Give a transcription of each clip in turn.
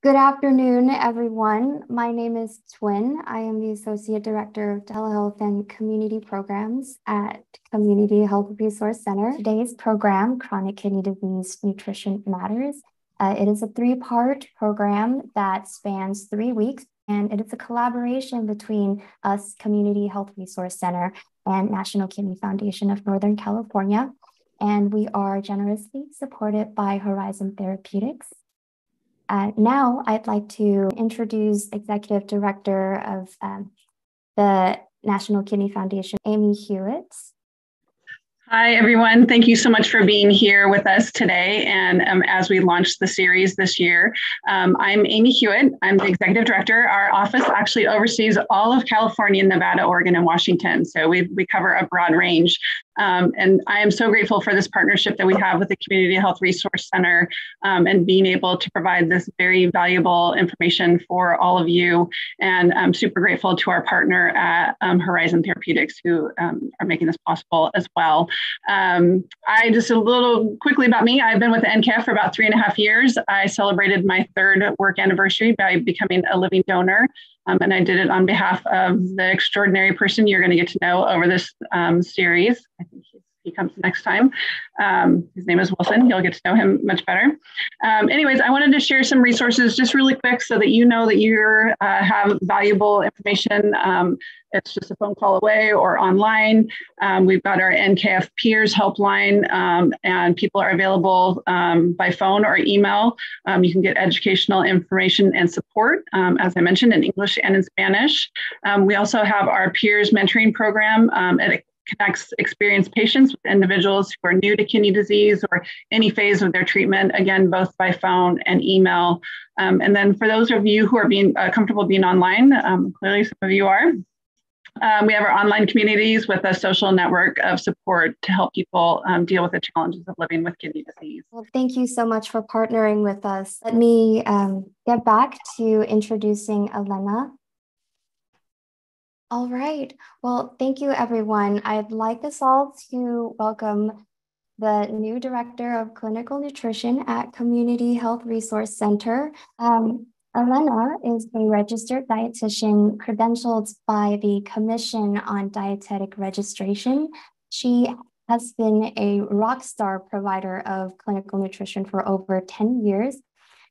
Good afternoon, everyone. My name is Twin. I am the Associate Director of Telehealth and Community Programs at Community Health Resource Center. Today's program, Chronic Kidney Disease Nutrition Matters. It is a three-part program that spans 3 weeks, and it is a collaboration between us, Community Health Resource Center, and National Kidney Foundation of Northern California. And we are generously supported by Horizon Therapeutics. Now I'd like to introduce Executive Director of the National Kidney Foundation, Amy Hewitt. Hi, everyone. Thank you so much for being here with us today. And as we launch the series this year, I'm Amy Hewitt. I'm the Executive Director. Our office actually oversees all of California, Nevada, Oregon, and Washington. So we cover a broad range. And I am so grateful for this partnership that we have with the Community Health Resource Center and being able to provide this very valuable information for all of you. And I'm super grateful to our partner at Horizon Therapeutics who are making this possible as well. Just a little quickly about me. I've been with the NKF for about 3.5 years. I celebrated my 3rd work anniversary by becoming a living donor. And I did it on behalf of the extraordinary person you're going to get to know over this series. I think he comes next time. His name is Wilson. You'll get to know him much better. Anyways, I wanted to share some resources just really quick so that you know that you have valuable information. It's just a phone call away or online. We've got our NKF Peers helpline, and people are available by phone or email. You can get educational information and support, as I mentioned, in English and in Spanish. We also have our Peers mentoring program. It connects experienced patients with individuals who are new to kidney disease or any phase of their treatment, again, both by phone and email. And then for those of you who are being comfortable being online, clearly some of you are, we have our online communities with a social network of support to help people deal with the challenges of living with kidney disease. Well, thank you so much for partnering with us. Let me get back to introducing Elena. All right. Well, thank you, everyone. I'd like us all to welcome the new Director of Clinical Nutrition at Community Health Resource Center. Elena is a registered dietitian credentialed by the Commission on Dietetic Registration. She has been a rock star provider of clinical nutrition for over 10 years.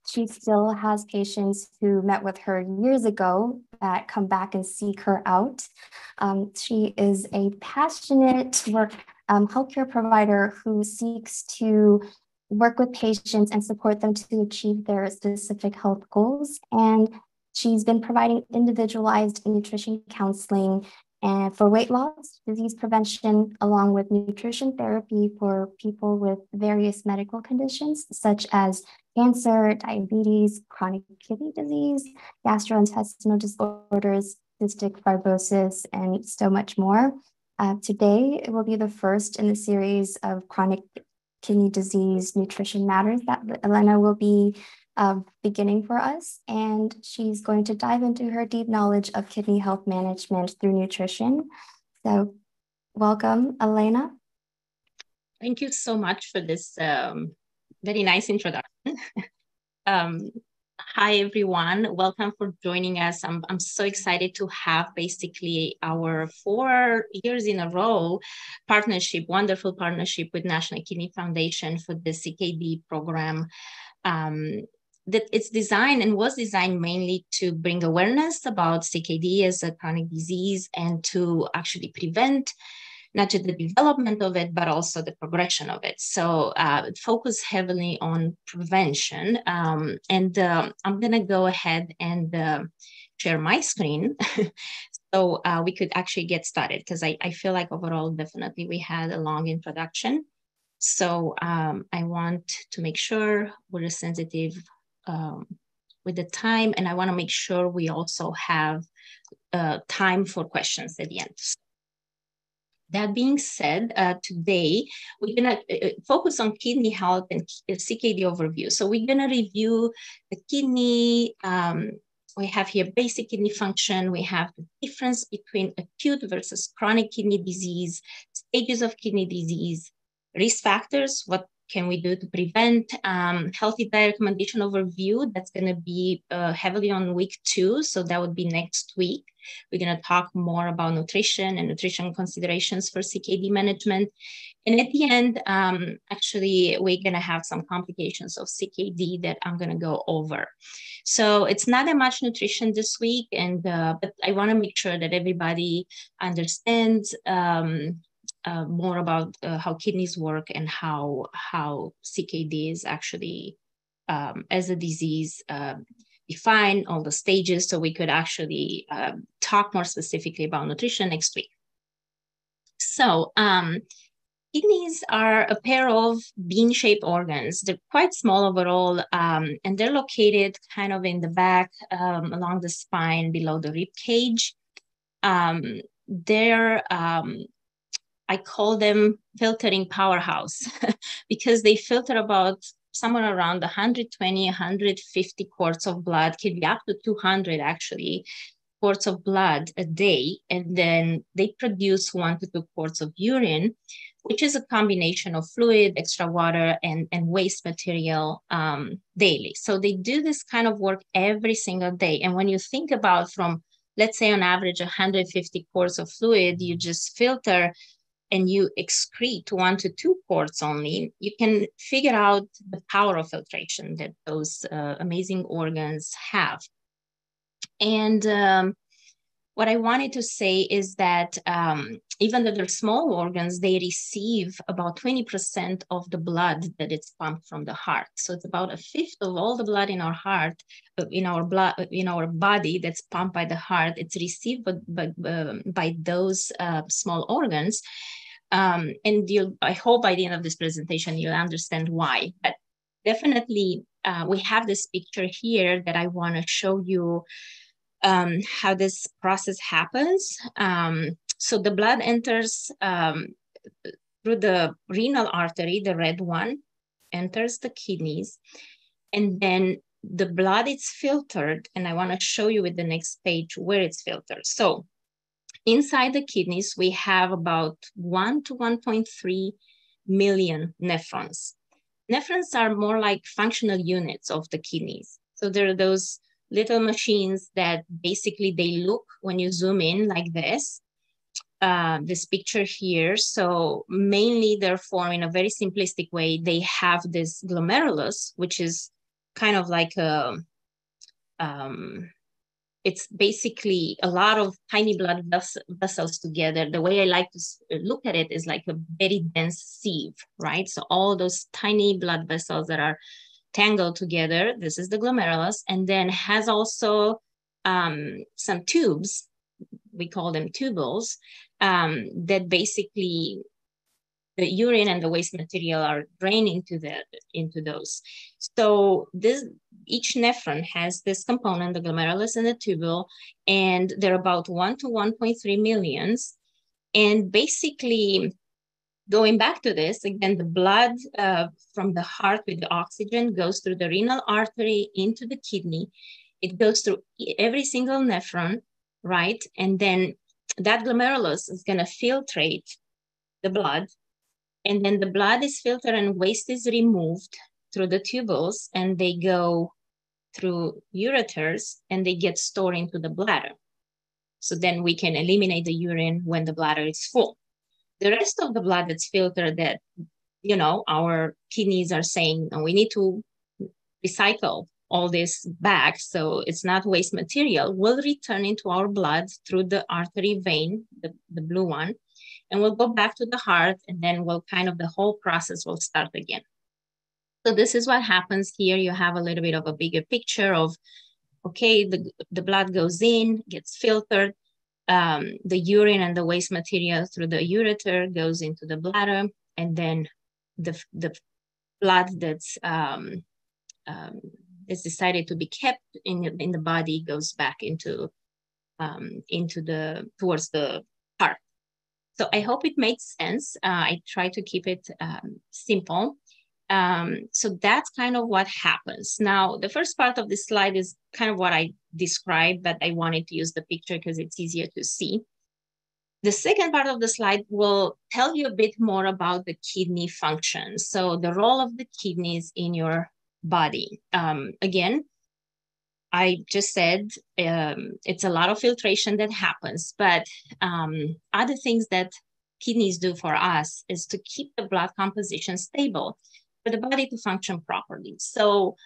She still has patients who met with her years ago that come back and seek her out. She is a passionate healthcare provider who seeks to work with patients and support them to achieve their specific health goals. And she's been providing individualized nutrition counseling and for weight loss, disease prevention, along with nutrition therapy for people with various medical conditions, such as cancer, diabetes, chronic kidney disease, gastrointestinal disorders, cystic fibrosis, and so much more. Today, it will be the first in the series of chronic kidney disease nutrition matters that Elena will be beginning for us. And she's going to dive into her deep knowledge of kidney health management through nutrition. So welcome, Elena. Thank you so much for this very nice introduction. Hi, everyone. Welcome for joining us. I'm so excited to have basically our 4 years in a row partnership, wonderful partnership with National Kidney Foundation for the CKD program. That it's designed and was designed mainly to bring awareness about CKD as a chronic disease and to actually prevent not just the development of it, but also the progression of it. So it focuses heavily on prevention. I'm gonna go ahead and share my screen so we could actually get started, because I feel like overall, definitely we had a long introduction. So I want to make sure we're sensitive with the time, and I wanna make sure we also have time for questions at the end. That being said, today we're gonna focus on kidney health and CKD overview. So we're gonna review the kidney. We have here basic kidney function. We have the difference between acute versus chronic kidney disease, stages of kidney disease, risk factors, what can we do to prevent? Healthy diet recommendation overview, that's going to be heavily on week 2. So that would be next week. We're going to talk more about nutrition and nutrition considerations for CKD management. And at the end, actually, we're going to have some complications of CKD that I'm going to go over. So it's not that much nutrition this week, and but I want to make sure that everybody understands more about how kidneys work and how CKD is actually as a disease defined, all the stages, so we could actually talk more specifically about nutrition next week. So kidneys are a pair of bean-shaped organs. They're quite small overall, and they're located kind of in the back along the spine below the rib cage. I call them filtering powerhouse because they filter about somewhere around 120, 150 quarts of blood, could be up to 200 actually, quarts of blood a day. And then they produce 1 to 2 quarts of urine, which is a combination of fluid, extra water, and waste material daily. So they do this kind of work every single day. And when you think about from, let's say on average, 150 quarts of fluid, you just filter and you excrete 1 to 2 quarts only, you can figure out the power of filtration that those amazing organs have. And what I wanted to say is that even though they're small organs, they receive about 20% of the blood that is pumped from the heart. So it's about 1/5 of all the blood in our heart, in our body that's pumped by the heart. It's received by those small organs. And I hope by the end of this presentation, you'll understand why. But definitely, we have this picture here that I want to show you how this process happens. So the blood enters through the renal artery, the red one, enters the kidneys, and then the blood is filtered. And I want to show you with the next page where it's filtered. So inside the kidneys, we have about 1 to 1.3 million nephrons. Nephrons are more like functional units of the kidneys. So there are those little machines that basically they look when you zoom in like this picture here. So mainly therefore in a very simplistic way, they have this glomerulus, which is kind of like it's basically a lot of tiny blood vessels together. The way I like to look at it is like a very dense sieve, right? So all those tiny blood vessels that are tangled together, this is the glomerulus, and then has also some tubes, we call them tubules, that basically the urine and the waste material are drained into those. So each nephron has this component, the glomerulus and the tubule, and they're about 1 to 1.3 millions. And basically, going back to this, again, the blood from the heart with the oxygen goes through the renal artery into the kidney. It goes through every single nephron, right? And then that glomerulus is going to filtrate the blood. And then the blood is filtered and waste is removed through the tubules, and they go through ureters and they get stored into the bladder. So then we can eliminate the urine when the bladder is full. The rest of the blood that's filtered that, you know, our kidneys are saying, oh, we need to recycle all this back so it's not waste material, will return into our blood through the artery vein, the blue one, and we'll go back to the heart, and then the whole process will start again. So this is what happens here. You have a little bit of a bigger picture of, okay, the blood goes in, gets filtered, the urine and the waste material through the ureter goes into the bladder, and then the blood that's is decided to be kept in the body goes back towards the heart. So I hope it makes sense. I try to keep it simple. So that's kind of what happens. Now, the first part of this slide is kind of what I described, but I wanted to use the picture because it's easier to see. The second part of the slide will tell you a bit more about the kidney function. So the role of the kidneys in your body. Again, I just said it's a lot of filtration that happens, but other things that kidneys do for us is to keep the blood composition stable for the body to function properly. So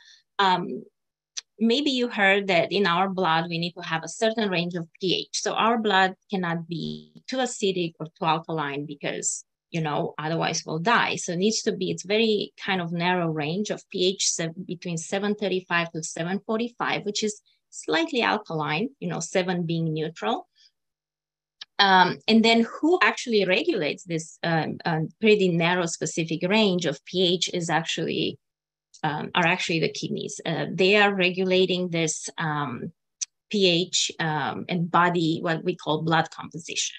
maybe you heard that in our blood, we need to have a certain range of pH. So our blood cannot be too acidic or too alkaline because, you know, otherwise we'll die. So it needs to be, it's very kind of narrow range of pH between 735 to 745, which is slightly alkaline, you know, 7 being neutral. And then who actually regulates this pretty narrow specific range of pH is actually are actually the kidneys. They are regulating this pH and body, what we call blood composition.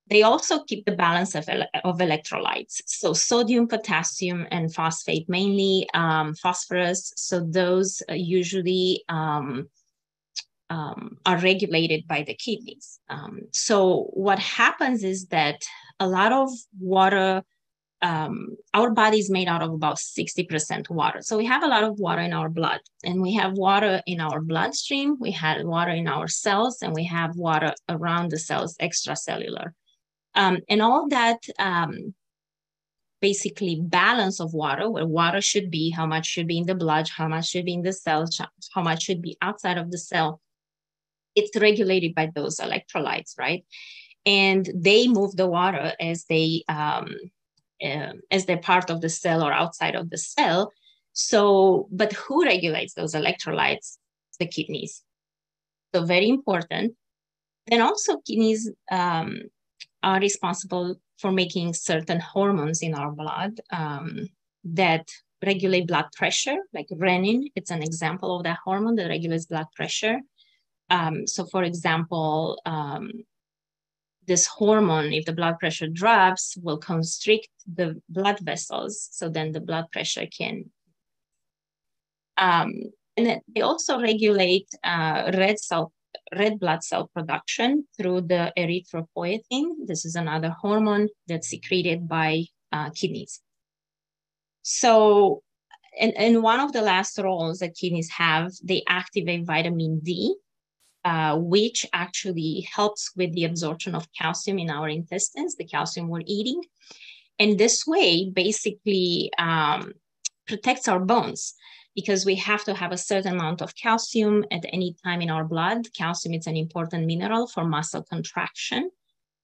They also keep the balance of electrolytes. So sodium, potassium, and phosphate, mainly phosphorus. So those usually are regulated by the kidneys. So what happens is that a lot of water, our body is made out of about 60% water. So we have a lot of water in our blood, and we have water in our bloodstream, we have water in our cells, and we have water around the cells, extracellular. And all that basically balance of water, where water should be, how much should be in the blood, how much should be in the cells, how much should be outside of the cell, it's regulated by those electrolytes, right? And they move the water as they're part of the cell or outside of the cell. So, but who regulates those electrolytes? The kidneys. So very important. Then also kidneys are responsible for making certain hormones in our blood that regulate blood pressure, like renin. It's an example of that hormone that regulates blood pressure. So for example, this hormone, if the blood pressure drops, will constrict the blood vessels. So then the blood pressure can. And then they also regulate red blood cell production through the erythropoietin. This is another hormone that's secreted by kidneys. So, and one of the last roles that kidneys have, they activate vitamin D, which actually helps with the absorption of calcium in our intestines, the calcium we're eating. And this way basically protects our bones, because we have to have a certain amount of calcium at any time in our blood. Calcium is an important mineral for muscle contraction.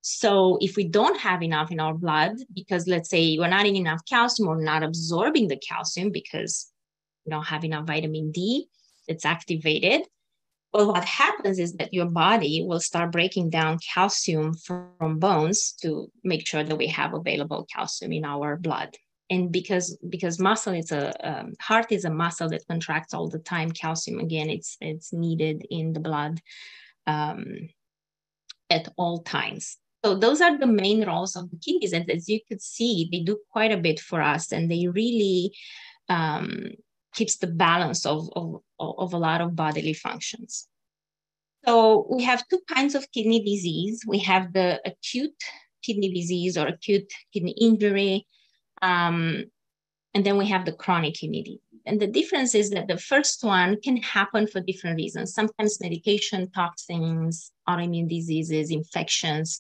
So if we don't have enough in our blood, because let's say we're not in enough calcium or not absorbing the calcium because we don't have enough vitamin D, it's activated. Well, what happens is that your body will start breaking down calcium from bones to make sure that we have available calcium in our blood. And because muscle is heart is a muscle that contracts all the time, calcium, again, it's needed in the blood at all times. So those are the main roles of the kidneys. And as you could see, they do quite a bit for us, and they really keeps the balance of a lot of bodily functions. So we have two kinds of kidney disease. We have the acute kidney disease or acute kidney injury, and then we have the chronic kidney disease. And the difference is that the first one can happen for different reasons. Sometimes medication, toxins, autoimmune diseases, infections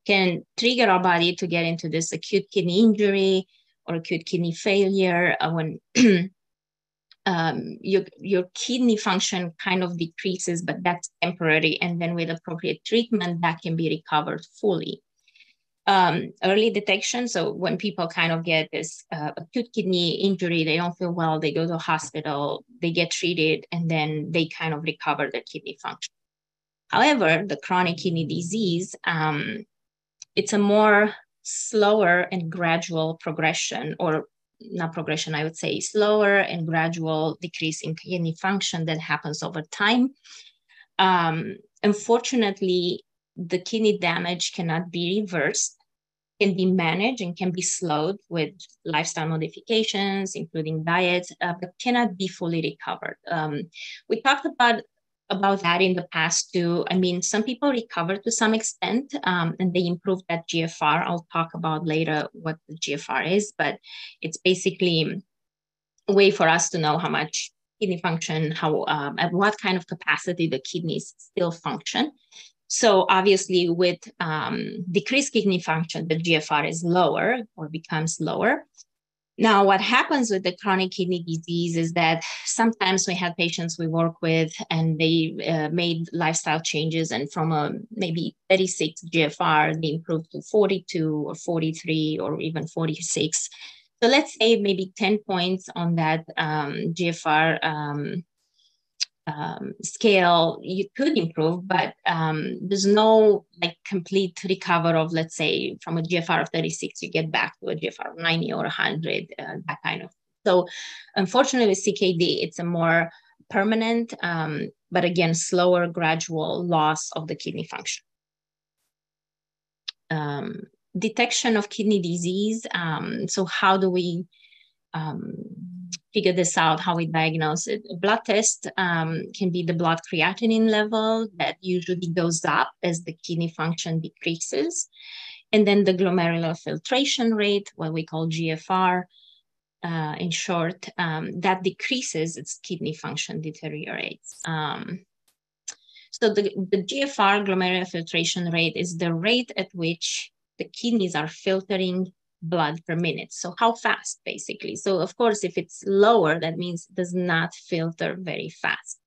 can trigger our body to get into this acute kidney injury or acute kidney failure when your kidney function kind of decreases, but that's temporary. And then with appropriate treatment, that can be recovered fully. Early detection. So when people kind of get this acute kidney injury, they don't feel well, they go to the hospital, they get treated, and then they kind of recover their kidney function. However, the chronic kidney disease, it's a more slower and gradual progression, or not progression, I would say slower and gradual decrease in kidney function that happens over time. Unfortunately, the kidney damage cannot be reversed, can be managed and can be slowed with lifestyle modifications, including diet, but cannot be fully recovered. We talked about about that in the past too. I mean, some people recover to some extent and they improve that GFR. I'll talk about later what the GFR is, but it's basically a way for us to know how much kidney function, at what kind of capacity the kidneys still function. So obviously with decreased kidney function, the GFR is lower or becomes lower. Now, what happens with the chronic kidney disease is that sometimes we have patients we work with and they made lifestyle changes, and from a maybe 36 GFR, they improved to 42 or 43 or even 46. So let's say maybe 10 points on that GFR scale, you could improve, but there's no like complete recover of, let's say, from a GFR of 36, you get back to a GFR of 90 or 100, that kind of. So unfortunately with CKD, it's a more permanent, but again, slower gradual loss of the kidney function. Detection of kidney disease. So how do we figure this out, how we diagnose it? A blood test can be the blood creatinine level that usually goes up as the kidney function decreases. And then the glomerular filtration rate, what we call GFR in short, that decreases, its kidney function deteriorates. So the GFR, glomerular filtration rate, is the rate at which the kidneys are filtering blood per minute. So how fast, basically. So of course, if it's lower, that means it does not filter very fast.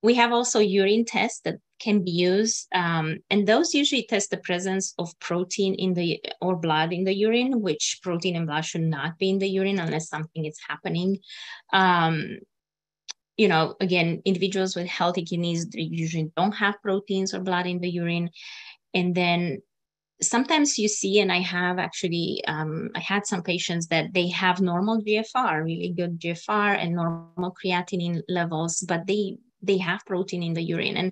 We have also urine tests that can be used, and those usually test the presence of protein in the or blood in the urine, which protein and blood should not be in the urine unless something is happening. You know, again, individuals with healthy kidneys, they usually don't have proteins or blood in the urine. And then sometimes you see, and I have actually, I had some patients that they have normal GFR, really good GFR and normal creatinine levels, but they have protein in the urine. And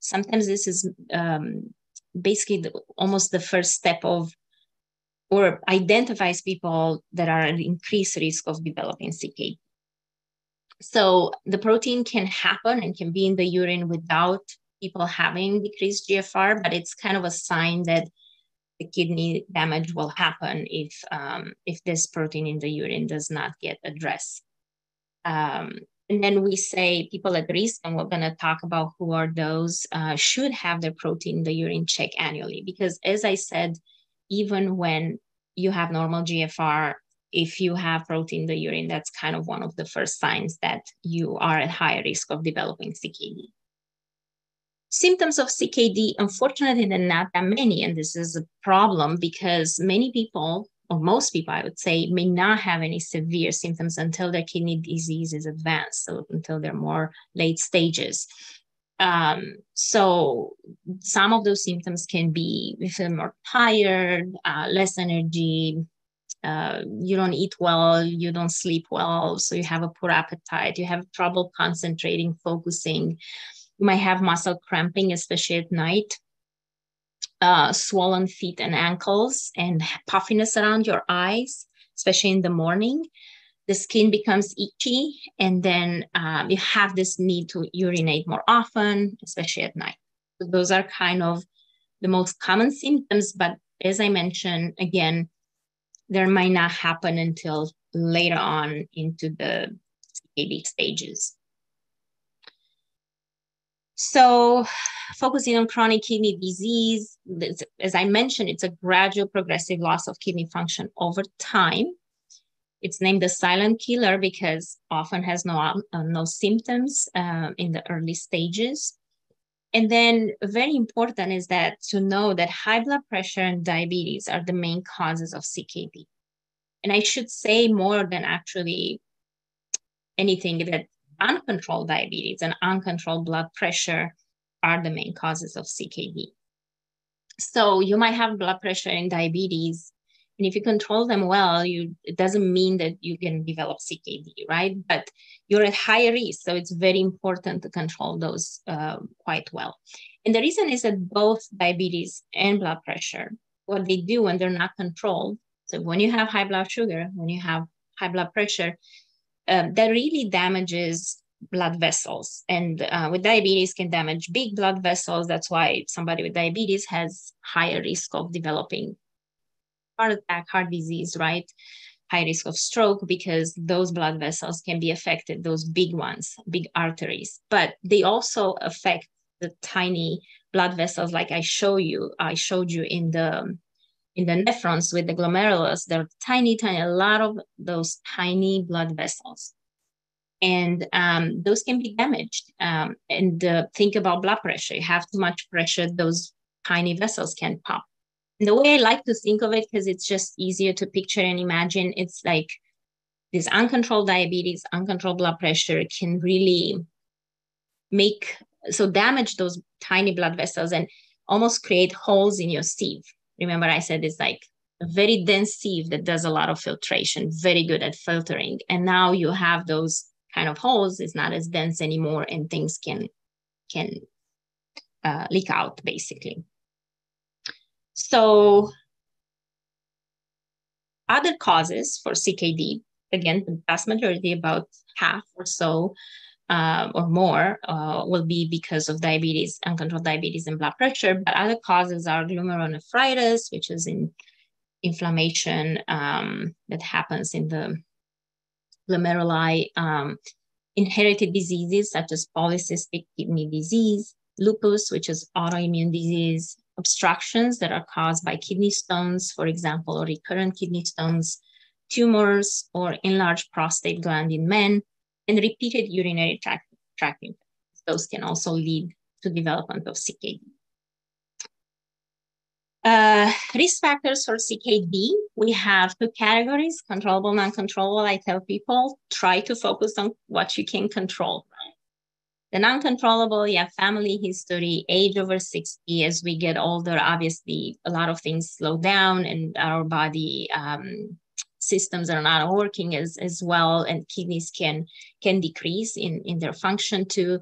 sometimes this is basically almost the first step of, or identifies people that are at increased risk of developing CKD. So the protein can happen and can be in the urine without people having decreased GFR, but it's kind of a sign that the kidney damage will happen if this protein in the urine does not get addressed. And then we say people at risk, and we're going to talk about who are those, should have their protein in the urine checked annually. Because as I said, even when you have normal GFR, if you have protein in the urine, that's kind of one of the first signs that you are at higher risk of developing CKD. Symptoms of CKD, unfortunately, there are not that many, and this is a problem because many people, or most people, I would say, may not have any severe symptoms until their kidney disease is advanced, so until they're more late stages. So some of those symptoms can be, you feel more tired, less energy, you don't eat well, you don't sleep well, so you have a poor appetite, you have trouble concentrating, focusing. You might have muscle cramping, especially at night, swollen feet and ankles, and puffiness around your eyes, especially in the morning. The skin becomes itchy, and then you have this need to urinate more often, especially at night. So those are kind of the most common symptoms, but as I mentioned, again, there might not happen until later on into the CKD stages. So focusing on chronic kidney disease, as I mentioned, it's a gradual progressive loss of kidney function over time. It's named the silent killer because often has no symptoms in the early stages. And then very important is that to know that high blood pressure and diabetes are the main causes of CKD. And I should say more than actually anything, that uncontrolled diabetes and uncontrolled blood pressure are the main causes of CKD. So you might have blood pressure and diabetes, and if you control them well, it doesn't mean that you can develop CKD, right? But you're at higher risk, so it's very important to control those quite well. And the reason is that both diabetes and blood pressure, what they do when they're not controlled, so when you have high blood sugar, when you have high blood pressure, that really damages blood vessels. And with diabetes can damage big blood vessels. That's why somebody with diabetes has higher risk of developing heart attack, heart disease, right? High risk of stroke, because those blood vessels can be affected, those big ones, big arteries. But they also affect the tiny blood vessels, like I showed you in the nephrons with the glomerulus. They're tiny, a lot of those tiny blood vessels. And those can be damaged. And think about blood pressure. You have too much pressure, those tiny vessels can pop. And the way I like to think of it, because it's just easier to picture and imagine, it's like this uncontrolled diabetes, uncontrolled blood pressure can really damage those tiny blood vessels and almost create holes in your sieve. Remember, I said it's like a very dense sieve that does a lot of filtration, very good at filtering. And now you have those kind of holes. It's not as dense anymore, and things can leak out, basically. So other causes for CKD, again, the vast majority, about half or so or more, will be because of diabetes, uncontrolled diabetes and blood pressure. But other causes are glomerulonephritis, which is inflammation that happens in the glomeruli, inherited diseases such as polycystic kidney disease, lupus, which is autoimmune disease, obstructions that are caused by kidney stones, for example, or recurrent kidney stones, tumors or enlarged prostate gland in men, and repeated urinary tract infections. Those can also lead to development of CKD. Risk factors for CKD, we have two categories: controllable, non-controllable. I tell people, try to focus on what you can control. The non-controllable, you have family history, age over 60. As we get older, obviously, a lot of things slow down, and our body systems are not working as well, and kidneys can decrease in their function too.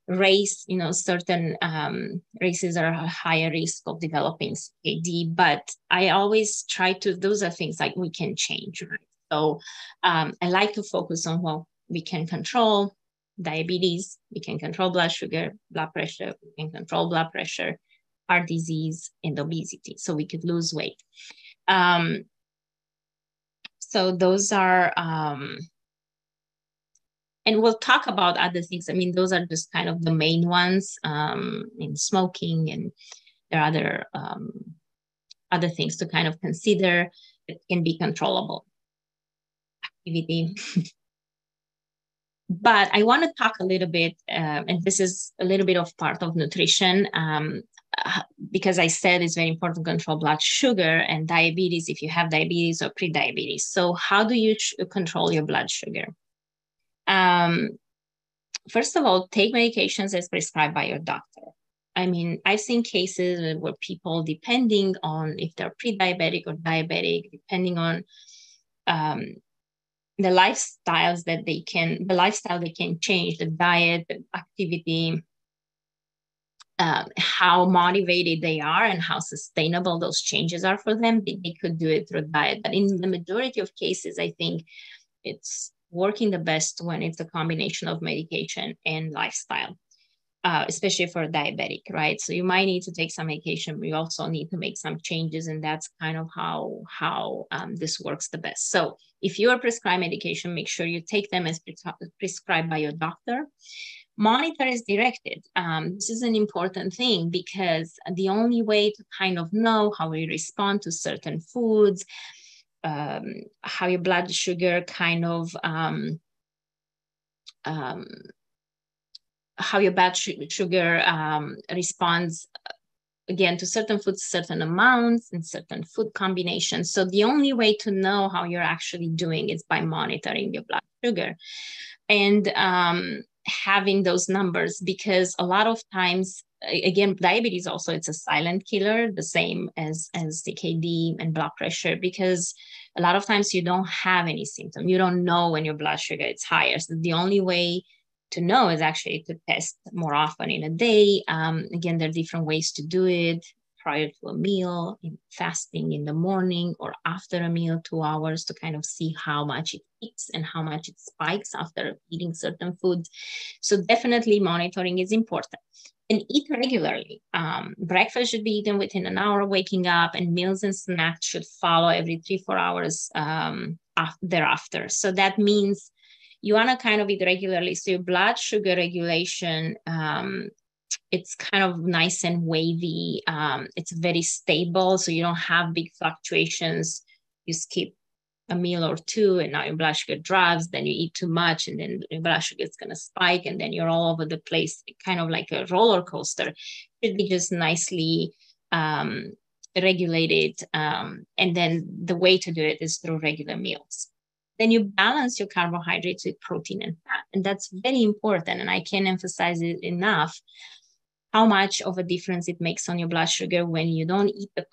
Race, certain races are a higher risk of developing CKD, but I always try to, those are things like we can change, right? So I like to focus on what we can control. Diabetes, we can control blood sugar, blood pressure, we can control blood pressure, heart disease, and obesity, so we could lose weight. So those are, and we'll talk about other things. I mean, those are just kind of the main ones, in smoking, and there are other things to kind of consider that can be controllable. Activity. But I want to talk a little bit, and this is a little bit of part of nutrition, because I said it's very important to control blood sugar and diabetes if you have diabetes or pre-diabetes. So how do you control your blood sugar? First of all, take medications as prescribed by your doctor. I mean, I've seen cases where people, depending on if they're pre-diabetic or diabetic, depending on the lifestyle they can change, the diet, the activity, how motivated they are and how sustainable those changes are for them, they could do it through diet. But in the majority of cases, I think it's working the best when it's a combination of medication and lifestyle, especially for diabetic, right? So you might need to take some medication, but you also need to make some changes, and that's kind of how this works the best. So if you are prescribed medication, make sure you take them as prescribed by your doctor. Monitor as directed. This is an important thing, because the only way to kind of know how we respond to certain foods, how your blood sugar kind of, how your blood sugar responds, again, to certain foods, certain amounts, and certain food combinations. So the only way to know how you're actually doing is by monitoring your blood sugar and having those numbers, because a lot of times, again, diabetes also, it's a silent killer, the same as CKD and blood pressure, because a lot of times you don't have any symptom. You don't know when your blood sugar is higher. So the only way to know is actually to test more often in a day. Again, there are different ways to do it. prior to a meal, in fasting in the morning or after a meal, 2 hours, to kind of see how much it peaks and how much it spikes after eating certain foods. So definitely monitoring is important. And eat regularly. Breakfast should be eaten within an hour of waking up, and meals and snacks should follow every 3-4 hours thereafter. So that means you want to kind of eat regularly. So your blood sugar regulation, it's kind of nice and wavy. It's very stable, so you don't have big fluctuations. You skip a meal or two and now your blood sugar drops, then you eat too much and then your blood sugar is going to spike and then you're all over the place, kind of like a roller coaster. It should be just nicely regulated. And then the way to do it is through regular meals. Then you balance your carbohydrates with protein and fat. And that's very important. And I can't emphasize it enough how much of a difference it makes on your blood sugar when you don't eat the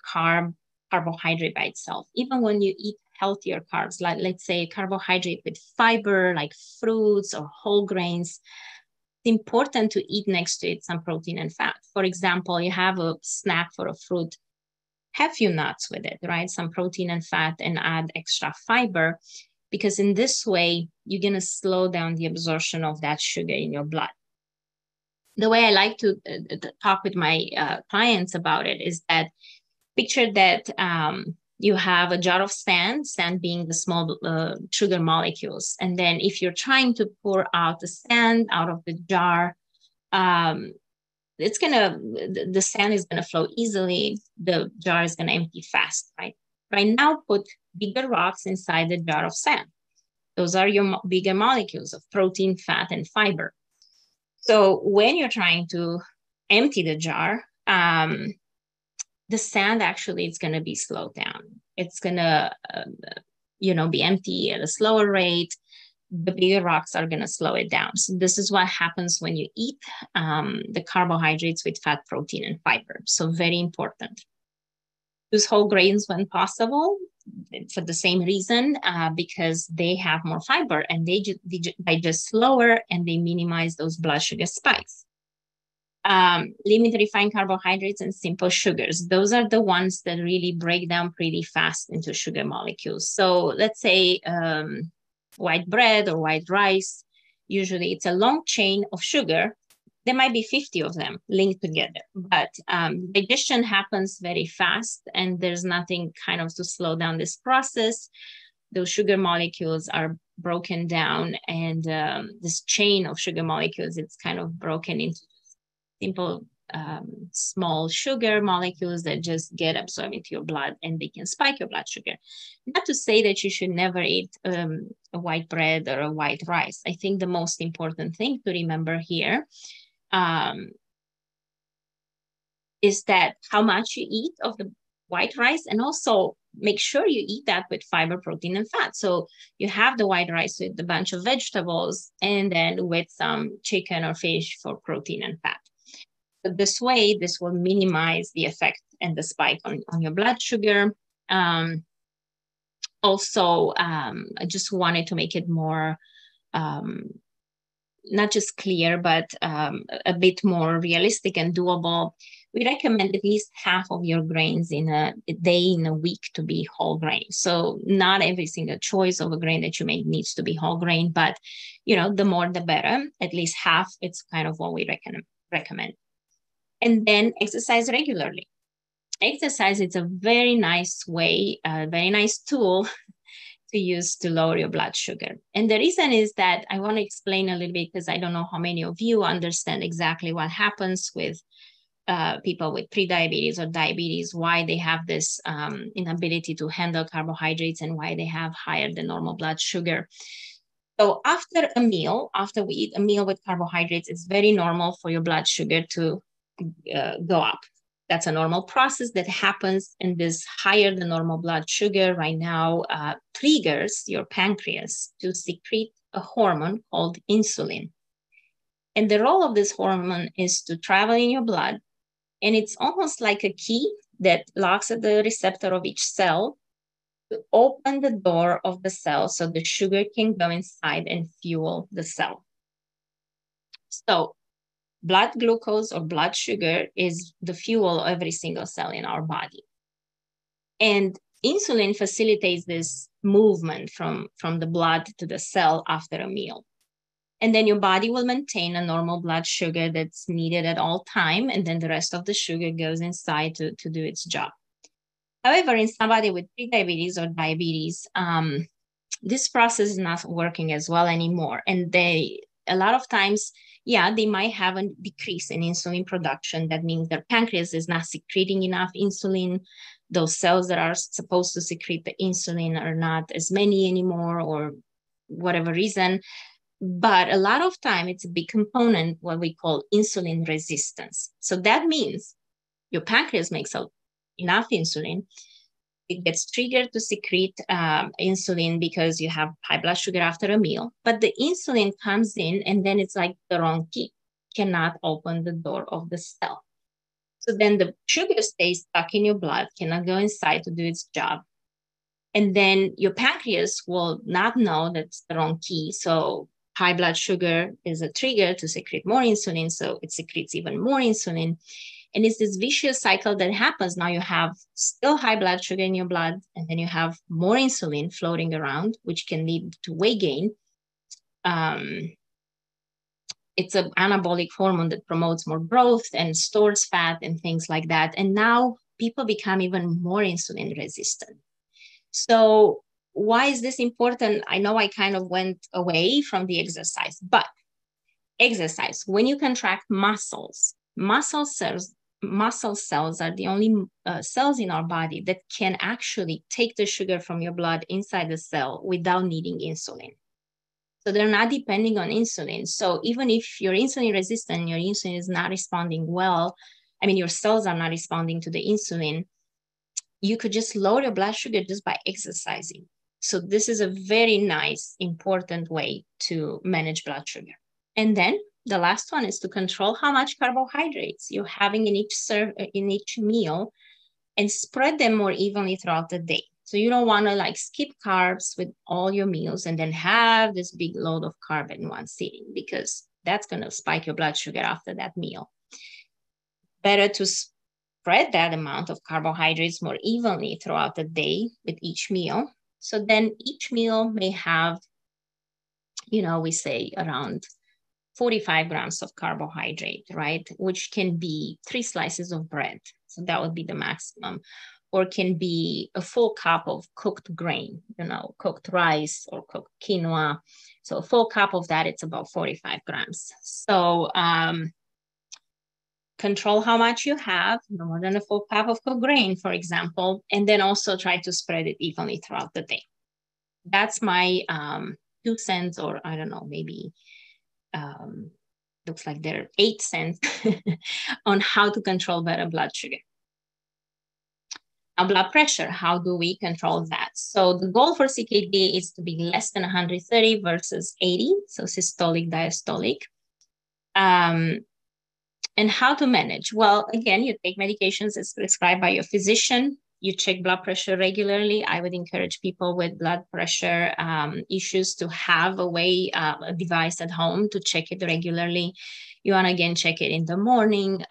carbohydrate by itself. Even when you eat healthier carbs, like let's say carbohydrate with fiber, like fruits or whole grains, it's important to eat next to it some protein and fat. For example, you have a snack for a fruit, have few nuts with it, right? Some protein and fat, and add extra fiber, because in this way, you're going to slow down the absorption of that sugar in your blood. The way I like to talk with my clients about it is that picture that you have a jar of sand being the small sugar molecules. And then if you're trying to pour out the sand out of the jar, the sand is going to flow easily. The jar is going to empty fast, right? Right now, put bigger rocks inside the jar of sand. Those are your bigger molecules of protein, fat, and fiber. So when you're trying to empty the jar, the sand actually is going to be slowed down. It's going to, be empty at a slower rate. The bigger rocks are going to slow it down. So this is what happens when you eat the carbohydrates with fat, protein, and fiber. So very important. Use whole grains when possible for the same reason, because they have more fiber and they digest slower and they minimize those blood sugar spikes. Limit refined carbohydrates and simple sugars. Those are the ones that really break down pretty fast into sugar molecules. So let's say white bread or white rice, usually it's a long chain of sugar. There might be 50 of them linked together, but digestion happens very fast and there's nothing kind of to slow down this process. Those sugar molecules are broken down, and this chain of sugar molecules, it's kind of broken into simple small sugar molecules that just get absorbed into your blood and they can spike your blood sugar. Not to say that you should never eat a white bread or a white rice. I think the most important thing to remember here is that how much you eat of the white rice, and also make sure you eat that with fiber, protein, and fat. So you have the white rice with a bunch of vegetables and then with some chicken or fish for protein and fat. So this way, this will minimize the effect and the spike on your blood sugar. Also, I just wanted to make it more, not just clear, but a bit more realistic and doable. We recommend at least half of your grains in a day, in a week, to be whole grain. So not every single choice of a grain that you make needs to be whole grain, but the more the better. At least half, it's kind of what we recommend. And then exercise regularly. Exercise is a very nice way, a very nice tool to use to lower your blood sugar. And the reason is that I want to explain a little bit, because I don't know how many of you understand exactly what happens with people with prediabetes or diabetes, why they have this inability to handle carbohydrates and why they have higher than normal blood sugar. So after a meal, after we eat a meal with carbohydrates, it's very normal for your blood sugar to go up. That's a normal process that happens, and this higher than normal blood sugar right now triggers your pancreas to secrete a hormone called insulin. And the role of this hormone is to travel in your blood, and it's almost like a key that locks at the receptor of each cell to open the door of the cell so the sugar can go inside and fuel the cell. So blood glucose or blood sugar is the fuel of every single cell in our body. And insulin facilitates this movement from the blood to the cell after a meal. And then your body will maintain a normal blood sugar that's needed at all time. And then the rest of the sugar goes inside to do its job. However, in somebody with prediabetes or diabetes, this process is not working as well anymore. And a lot of times, yeah, they might have a decrease in insulin production. That means their pancreas is not secreting enough insulin. Those cells that are supposed to secrete the insulin are not as many anymore, or whatever reason. But a lot of time, it's a big component, what we call insulin resistance. So that means your pancreas makes enough insulin. It gets triggered to secrete insulin because you have high blood sugar after a meal. But the insulin comes in, and then it's like the wrong key. Cannot open the door of the cell. So then the sugar stays stuck in your blood, cannot go inside to do its job. And then your pancreas will not know that's the wrong key. So high blood sugar is a trigger to secrete more insulin. So it secretes even more insulin. And it's this vicious cycle that happens. Now you have still high blood sugar in your blood, and then you have more insulin floating around, which can lead to weight gain. It's an anabolic hormone that promotes more growth and stores fat and things like that. And now people become even more insulin resistant. So why is this important? I know I kind of went away from the exercise, but exercise, when you contract muscles, muscle cells are the only cells in our body that can actually take the sugar from your blood inside the cell without needing insulin. So they're not depending on insulin. So even if you're insulin resistant, your insulin is not responding well, I mean, your cells are not responding to the insulin, you could just lower your blood sugar just by exercising. So this is a very nice, important way to manage blood sugar. And then the last one is to control how much carbohydrates you're having in each meal, and spread them more evenly throughout the day. So you don't want to like skip carbs with all your meals and then have this big load of carb in one sitting, because that's going to spike your blood sugar after that meal. Better to spread that amount of carbohydrates more evenly throughout the day with each meal. So then each meal may have, we say around 45 grams of carbohydrate, right? Which can be 3 slices of bread. So that would be the maximum. Or can be a full cup of cooked grain, cooked rice or cooked quinoa. So a full cup of that, it's about 45 grams. So control how much you have, no more than a full cup of cooked grain, for example, and then also try to spread it evenly throughout the day. That's my 2 cents, or I don't know, maybe looks like they're 8 cents on how to control better blood sugar. Now, blood pressure, how do we control that? So the goal for CKD is to be less than 130 versus 80, so systolic, diastolic. And how to manage? Well, again, you take medications as prescribed by your physician. You check blood pressure regularly. I would encourage people with blood pressure issues to have a device at home to check it regularly. You want to, again, check it in the morning,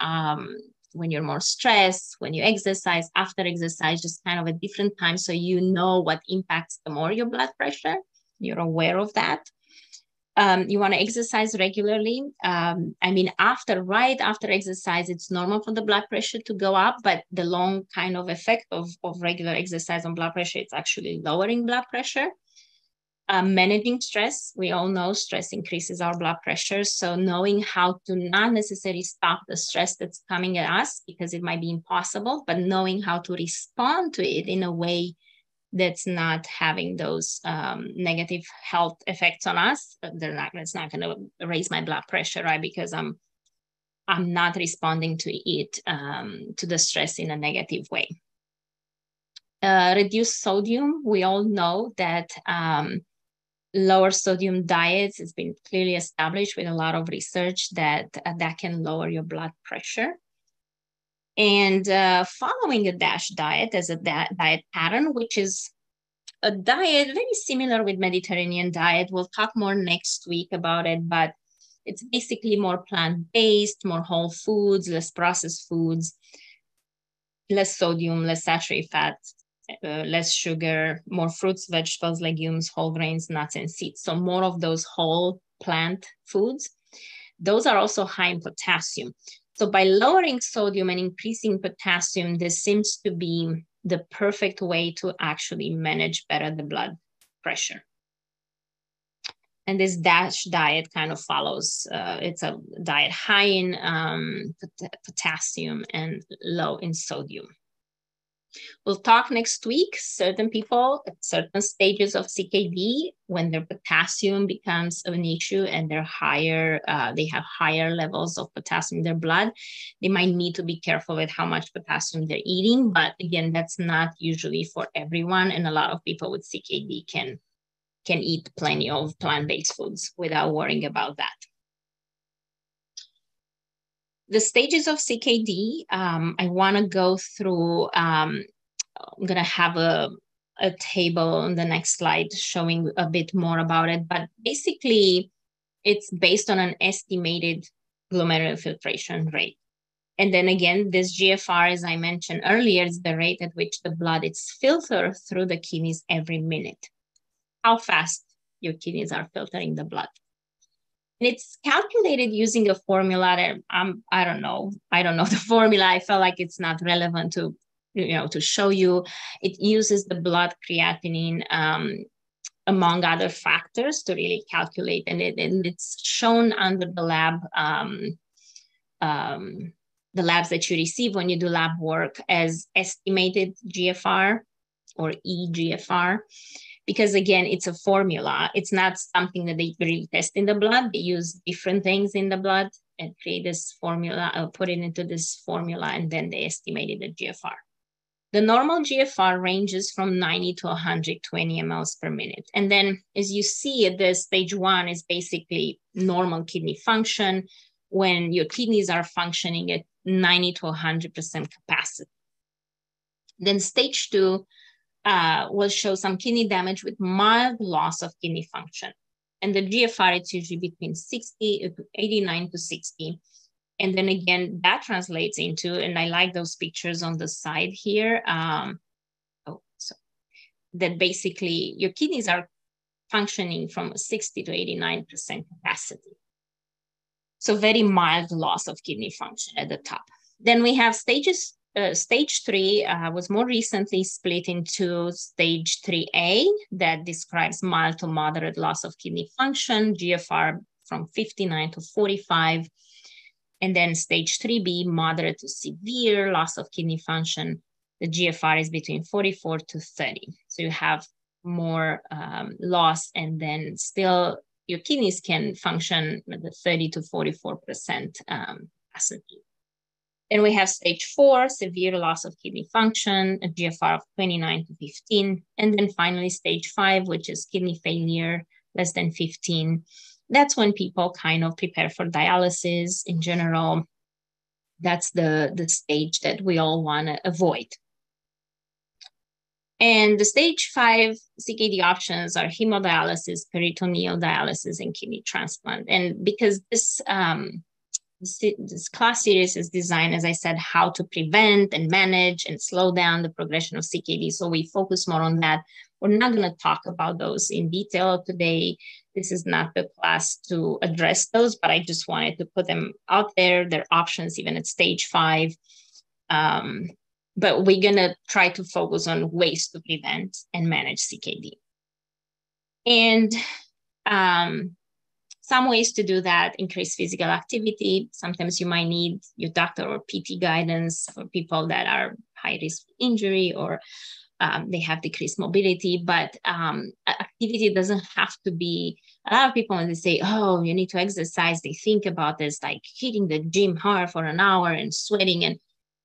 when you're more stressed, when you exercise, after exercise, just kind of a different time, so you know what impacts the more your blood pressure. You're aware of that. You want to exercise regularly. Right after exercise, it's normal for the blood pressure to go up, but the long kind of effect of regular exercise on blood pressure, it's actually lowering blood pressure. Managing stress, we all know stress increases our blood pressure. So knowing how to not necessarily stop the stress that's coming at us, because it might be impossible, but knowing how to respond to it in a way that's not having those negative health effects on us. It's not going to raise my blood pressure, right? Because I'm not responding to it, to the stress in a negative way. Reduce sodium. We all know that lower sodium diets, it's been clearly established with a lot of research that can lower your blood pressure. And following a DASH diet as a diet pattern, which is a diet very similar with Mediterranean diet. We'll talk more next week about it, but It's basically more plant-based, more whole foods, less processed foods, less sodium, less saturated fat, less sugar, more fruits, vegetables, legumes, whole grains, nuts, and seeds. So more of those whole plant foods. Those are also high in potassium. So by lowering sodium and increasing potassium, this seems to be the perfect way to actually manage better the blood pressure. And this DASH diet kind of follows, it's a diet high in potassium and low in sodium. We'll talk next week, certain people at certain stages of CKD, when their potassium becomes an issue and they're higher, they have higher levels of potassium in their blood, they might need to be careful with how much potassium they're eating. But again, that's not usually for everyone. And a lot of people with CKD can eat plenty of plant-based foods without worrying about that. The stages of CKD, I want to go through, I'm going to have a table on the next slide showing a bit more about it, but basically it's based on an estimated glomerular filtration rate. And then again, this GFR, as I mentioned earlier, is the rate at which the blood is filtered through the kidneys every minute. How fast your kidneys are filtering the blood. And it's calculated using a formula that I don't know the formula. I felt like it's not relevant to, to show you. It uses the blood creatinine among other factors to really calculate, and it's shown under the lab, the labs that you receive when you do lab work as estimated GFR or eGFR. Because again, it's a formula. It's not something that they really test in the blood. They use different things in the blood and create this formula, put it into this formula, and then they estimated the GFR. The normal GFR ranges from 90 to 120 mLs per minute. And then as you see, the stage 1 is basically normal kidney function when your kidneys are functioning at 90 to 100% capacity. Then stage 2 will show some kidney damage with mild loss of kidney function. And the GFR, it's usually between 89 to 60. And then again, that translates into, and I like those pictures on the side here, that basically your kidneys are functioning from 60 to 89% capacity. So very mild loss of kidney function at the top. Then we have stages. Stage 3 was more recently split into stage 3A that describes mild to moderate loss of kidney function, GFR from 59 to 45. And then stage 3B, moderate to severe loss of kidney function. The GFR is between 44 to 30. So you have more loss, and then still your kidneys can function at the 30 to 44% capacity. Then we have stage 4, severe loss of kidney function, a GFR of 29 to 15. And then finally stage 5, which is kidney failure, less than 15. That's when people kind of prepare for dialysis in general. That's the stage that we all want to avoid. And the stage 5 CKD options are hemodialysis, peritoneal dialysis, and kidney transplant. And because this class series is designed, as I said, how to prevent and manage and slow down the progression of CKD. So we focus more on that. We're not going to talk about those in detail today. This is not the class to address those, but I just wanted to put them out there. Their options, even at stage 5. But we're going to try to focus on ways to prevent and manage CKD. And some ways to do that: increase physical activity. Sometimes you might need your doctor or PT guidance for people that are high risk of injury or they have decreased mobility. But activity doesn't have to be, a lot of people when they say, oh, you need to exercise, they think about this like hitting the gym hard for an hour and sweating. And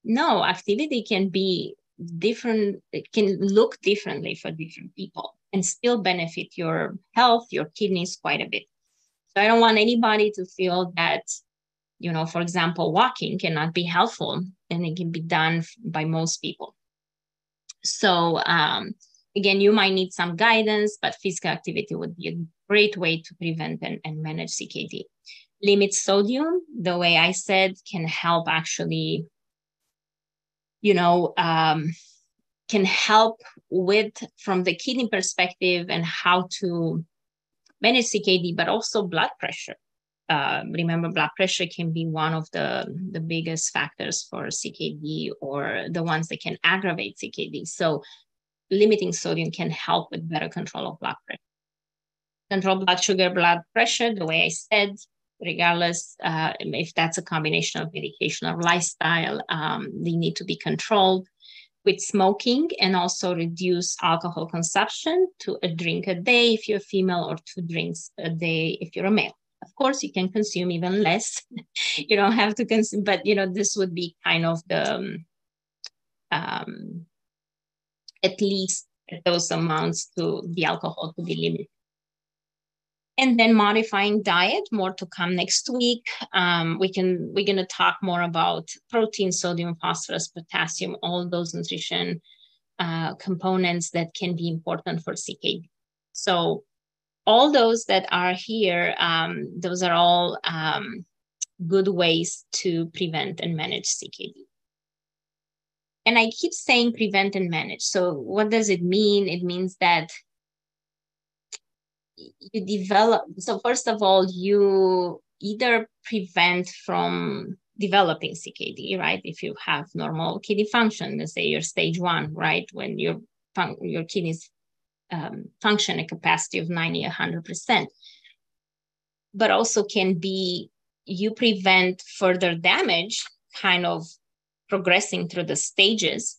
no, activity can be different. It can look differently for different people and still benefit your health, your kidneys quite a bit. So I don't want anybody to feel that, for example, walking cannot be helpful, and it can be done by most people. So again, you might need some guidance, but physical activity would be a great way to prevent and manage CKD. limit sodium, the way I said, can help actually, can help with, from the kidney perspective and how to manage CKD, but also blood pressure. Remember, blood pressure can be one of the biggest factors for CKD, or the ones that can aggravate CKD. So limiting sodium can help with better control of blood pressure. Control blood sugar, blood pressure, the way I said, regardless if that's a combination of medication or lifestyle, they need to be controlled with smoking, and also reduce alcohol consumption to a drink a day if you're a female, or 2 drinks a day if you're a male. Of course, you can consume even less. You don't have to consume, but this would be kind of the, at least those amounts to the alcohol to be limited. And then modifying diet, more to come next week. We're going to talk more about protein, sodium, phosphorus, potassium, all those nutrition components that can be important for CKD. So all those that are here, those are all good ways to prevent and manage CKD. And I keep saying prevent and manage. So what does it mean? It means that you develop, so first of all, you either prevent from developing CKD, right? If you have normal kidney function, let's say you're stage 1, right? When your kidneys function at capacity of 90, 100%. But also can be, you prevent further damage, kind of progressing through the stages.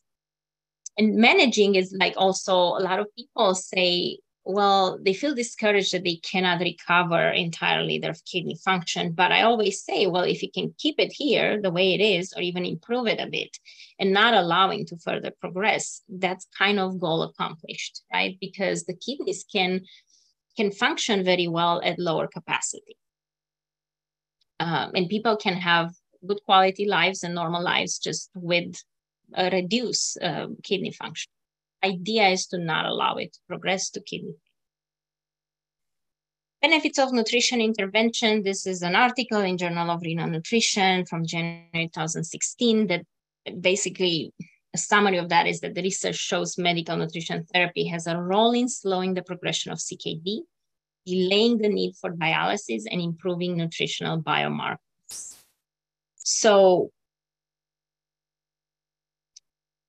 And managing is like, also a lot of people say, well, they feel discouraged that they cannot recover entirely their kidney function. But I always say, well, if you can keep it here the way it is, or even improve it a bit, and not allowing to further progress, that's kind of goal accomplished, right? Because the kidneys can function very well at lower capacity. And people can have good quality lives and normal lives just with a reduced kidney function. Idea is to not allow it to progress to kidney. Benefits of nutrition intervention. This is an article in Journal of Renal Nutrition from January 2016 that basically, a summary of that is that the research shows medical nutrition therapy has a role in slowing the progression of CKD, delaying the need for dialysis, and improving nutritional biomarkers. So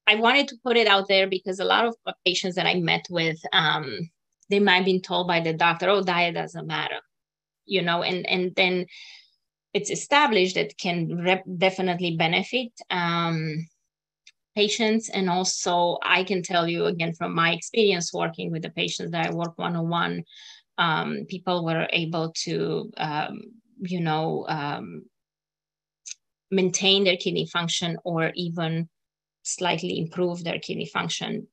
I wanted to put it out there because a lot of patients that I met with, they might have been told by the doctor, oh, diet doesn't matter, and then it's established that can definitely benefit patients. And also I can tell you again, from my experience working with the patients that I work one-on-one, people were able to, maintain their kidney function, or even slightly improve their kidney function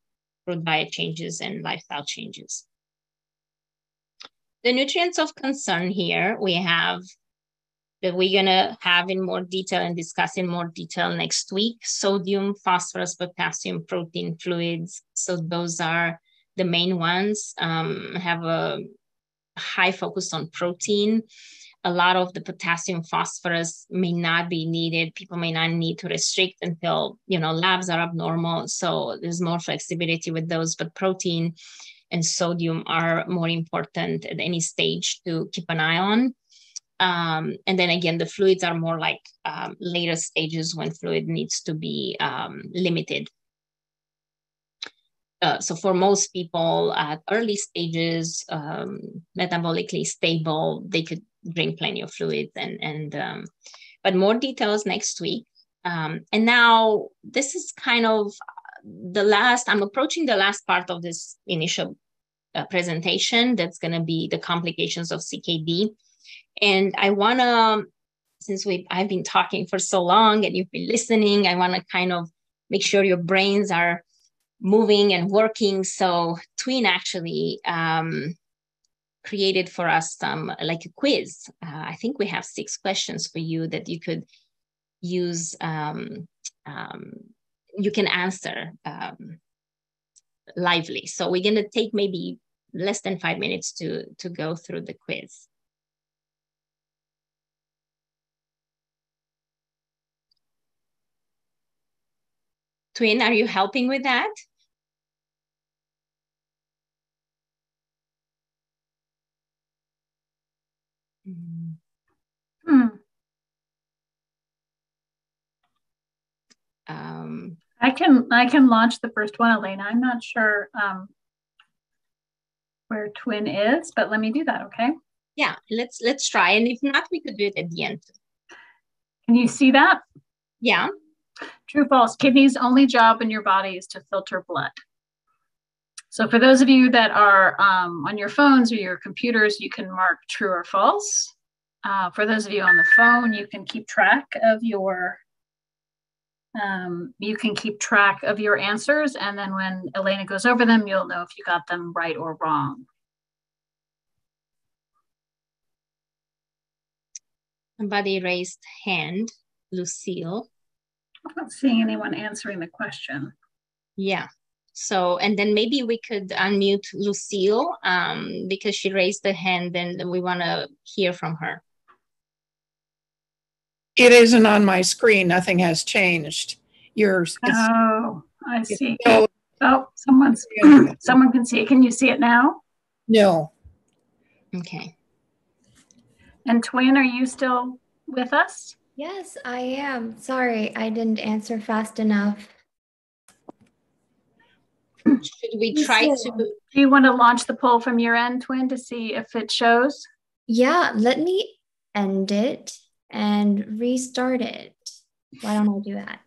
through diet changes and lifestyle changes. The nutrients of concern here we have that we're gonna have in more detail and discuss in more detail next week: sodium, phosphorus, potassium, protein, fluids. So those are the main ones. Have a high focus on protein. A lot of the potassium, phosphorus may not be needed. People may not need to restrict until, labs are abnormal. So there's more flexibility with those, but protein and sodium are more important at any stage to keep an eye on. And then again, the fluids are more like later stages when fluid needs to be limited. So for most people at early stages, metabolically stable, they could drink plenty of fluids, but more details next week. And now this is kind of I'm approaching the last part of this initial presentation. That's going to be the complications of CKD. And I want to, since I've been talking for so long and you've been listening, I want to kind of make sure your brains are moving and working. So Twin actually created for us some like a quiz. I think we have 6 questions for you that you could use. You can answer lively. So we're going to take maybe less than 5 minutes to go through the quiz. Twin, are you helping with that? I can launch the first one, Elena. I'm not sure where Twin is, but let me do that, okay? Yeah, let's try. And if not, we could do it at the end. Can you see that? Yeah. True, false. Kidney's only job in your body is to filter blood. So for those of you that are on your phones or your computers, you can mark true or false. For those of you on the phone, you can keep track of your answers, and then when Elena goes over them, you'll know if you got them right or wrong. Somebody raised hand, Lucille. I'm not seeing anyone answering the question. Yeah. So, and then maybe we could unmute Lucille because she raised the hand and we want to hear from her. It isn't on my screen. Nothing has changed. Oh, I see. Oh, someone can see it. Can you see it now? No. Okay. And Twin, are you still with us? Yes, I am. Sorry, I didn't answer fast enough. Should we try to... Do you want to launch the poll from your end, Twin, to see if it shows? Yeah, let me end it and restart it. Why don't I do that?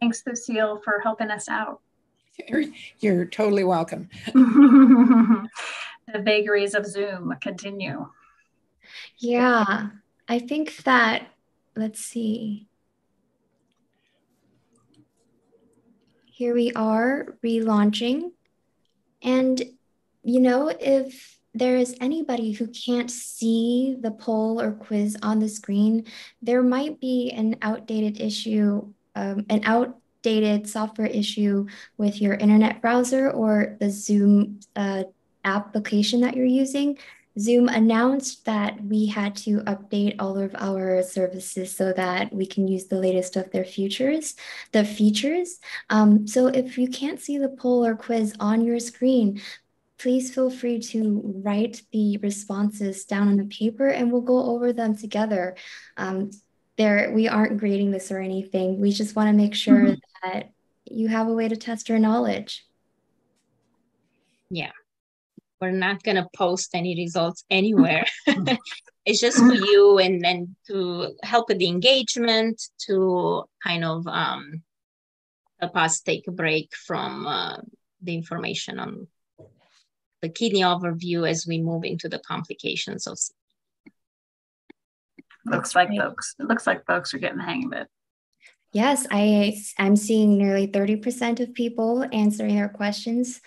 Thanks, Lucille, for helping us out. You're totally welcome. The vagaries of Zoom continue. Yeah, I think that, let's see. Here we are relaunching. And, you know, if there is anybody who can't see the poll or quiz on the screen, there might be an outdated issue, an outdated software issue with your internet browser or the Zoom application that you're using. Zoom announced that we had to update all of our services so that we can use the latest of their features. So if you can't see the poll or quiz on your screen, please feel free to write the responses down on the paper and we'll go over them together. We aren't grading this or anything. We just want to make sure that you have a way to test your knowledge. Yeah. We're not going to post any results anywhere. It's just for you and then to help with the engagement, to kind of help us take a break from the information on the kidney overview as we move into the complications of CKD. It looks like folks are getting the hang of it. Yes, I'm seeing nearly 30% of people answering their questions.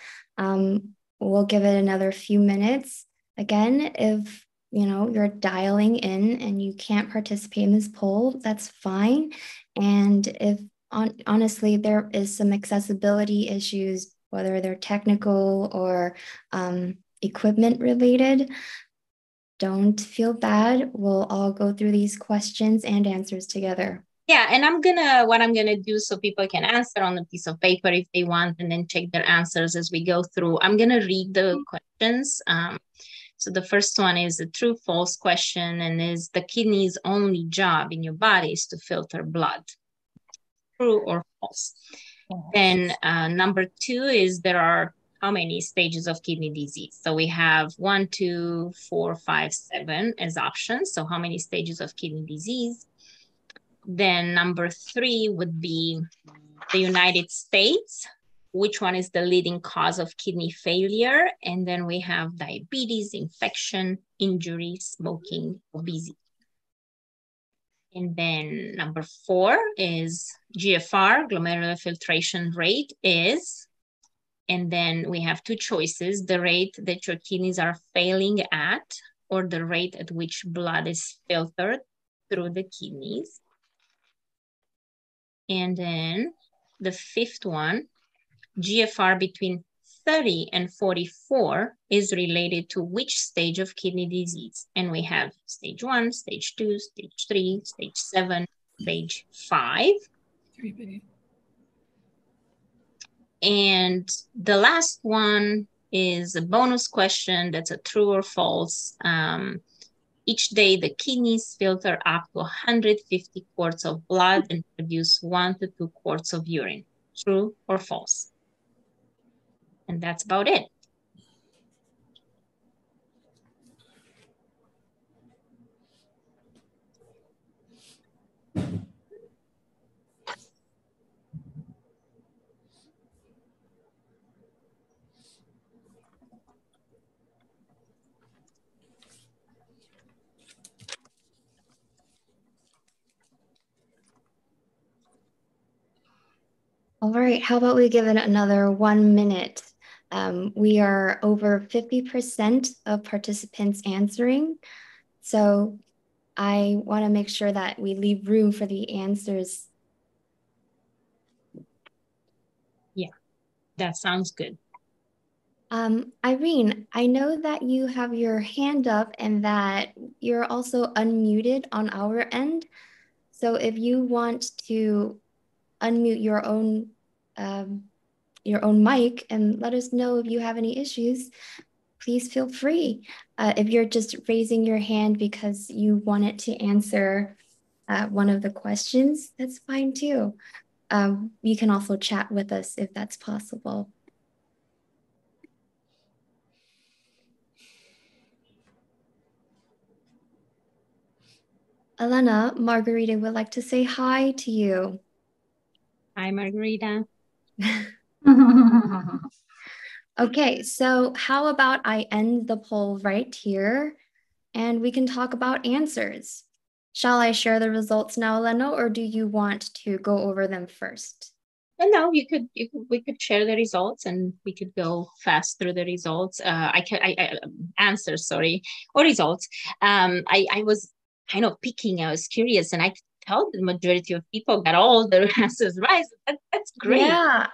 We'll give it another few minutes. Again, if you're dialing in and you can't participate in this poll, that's fine. And if honestly there is some accessibility issues, whether they're technical or equipment related, don't feel bad. We'll all go through these questions and answers together. Yeah, and what I'm gonna do so people can answer on a piece of paper if they want, and then check their answers as we go through. I'm gonna read the questions. So the first one is a true false question, and is the kidney's only job in your body is to filter blood. True or false? Then number 2 is there are how many stages of kidney disease? So we have 1, 2, 4, 5, 7 as options. So how many stages of kidney disease? Then number 3 would be the United States. Which one is the leading cause of kidney failure? And then we have diabetes, infection, injury, smoking, obesity. And then number 4 is GFR, glomerular filtration rate is, and then we have 2 choices, the rate that your kidneys are failing at, or the rate at which blood is filtered through the kidneys. And then the 5th one, GFR between 30 and 44 is related to which stage of kidney disease? And we have stage 1, stage 2, stage 3, stage 7, stage 5. And the last one is a bonus question that's a true or false. Each day, the kidneys filter up to 150 quarts of blood and produce 1 to 2 quarts of urine. True or false? And that's about it. All right, how about we give it another 1 minute? We are over 50% of participants answering. So I want to make sure that we leave room for the answers. Yeah, that sounds good. Irene, I know that you have your hand up and that you're also unmuted on our end. So if you want to unmute your own mic and let us know if you have any issues, please feel free. If you're just raising your hand because you wanted to answer one of the questions, that's fine too. You can also chat with us if that's possible. Elena, Margarita would like to say hi to you. Hi, Margarita. Okay, so how about I end the poll right here and we can talk about answers. Shall I share the results now, Elena, or do you want to go over them first? No, we could share the results and we could go fast through the results. Answers, sorry, or results. I was kind of picking. I was curious, and I could tell the majority of people got all the answers right. That's great. Yeah,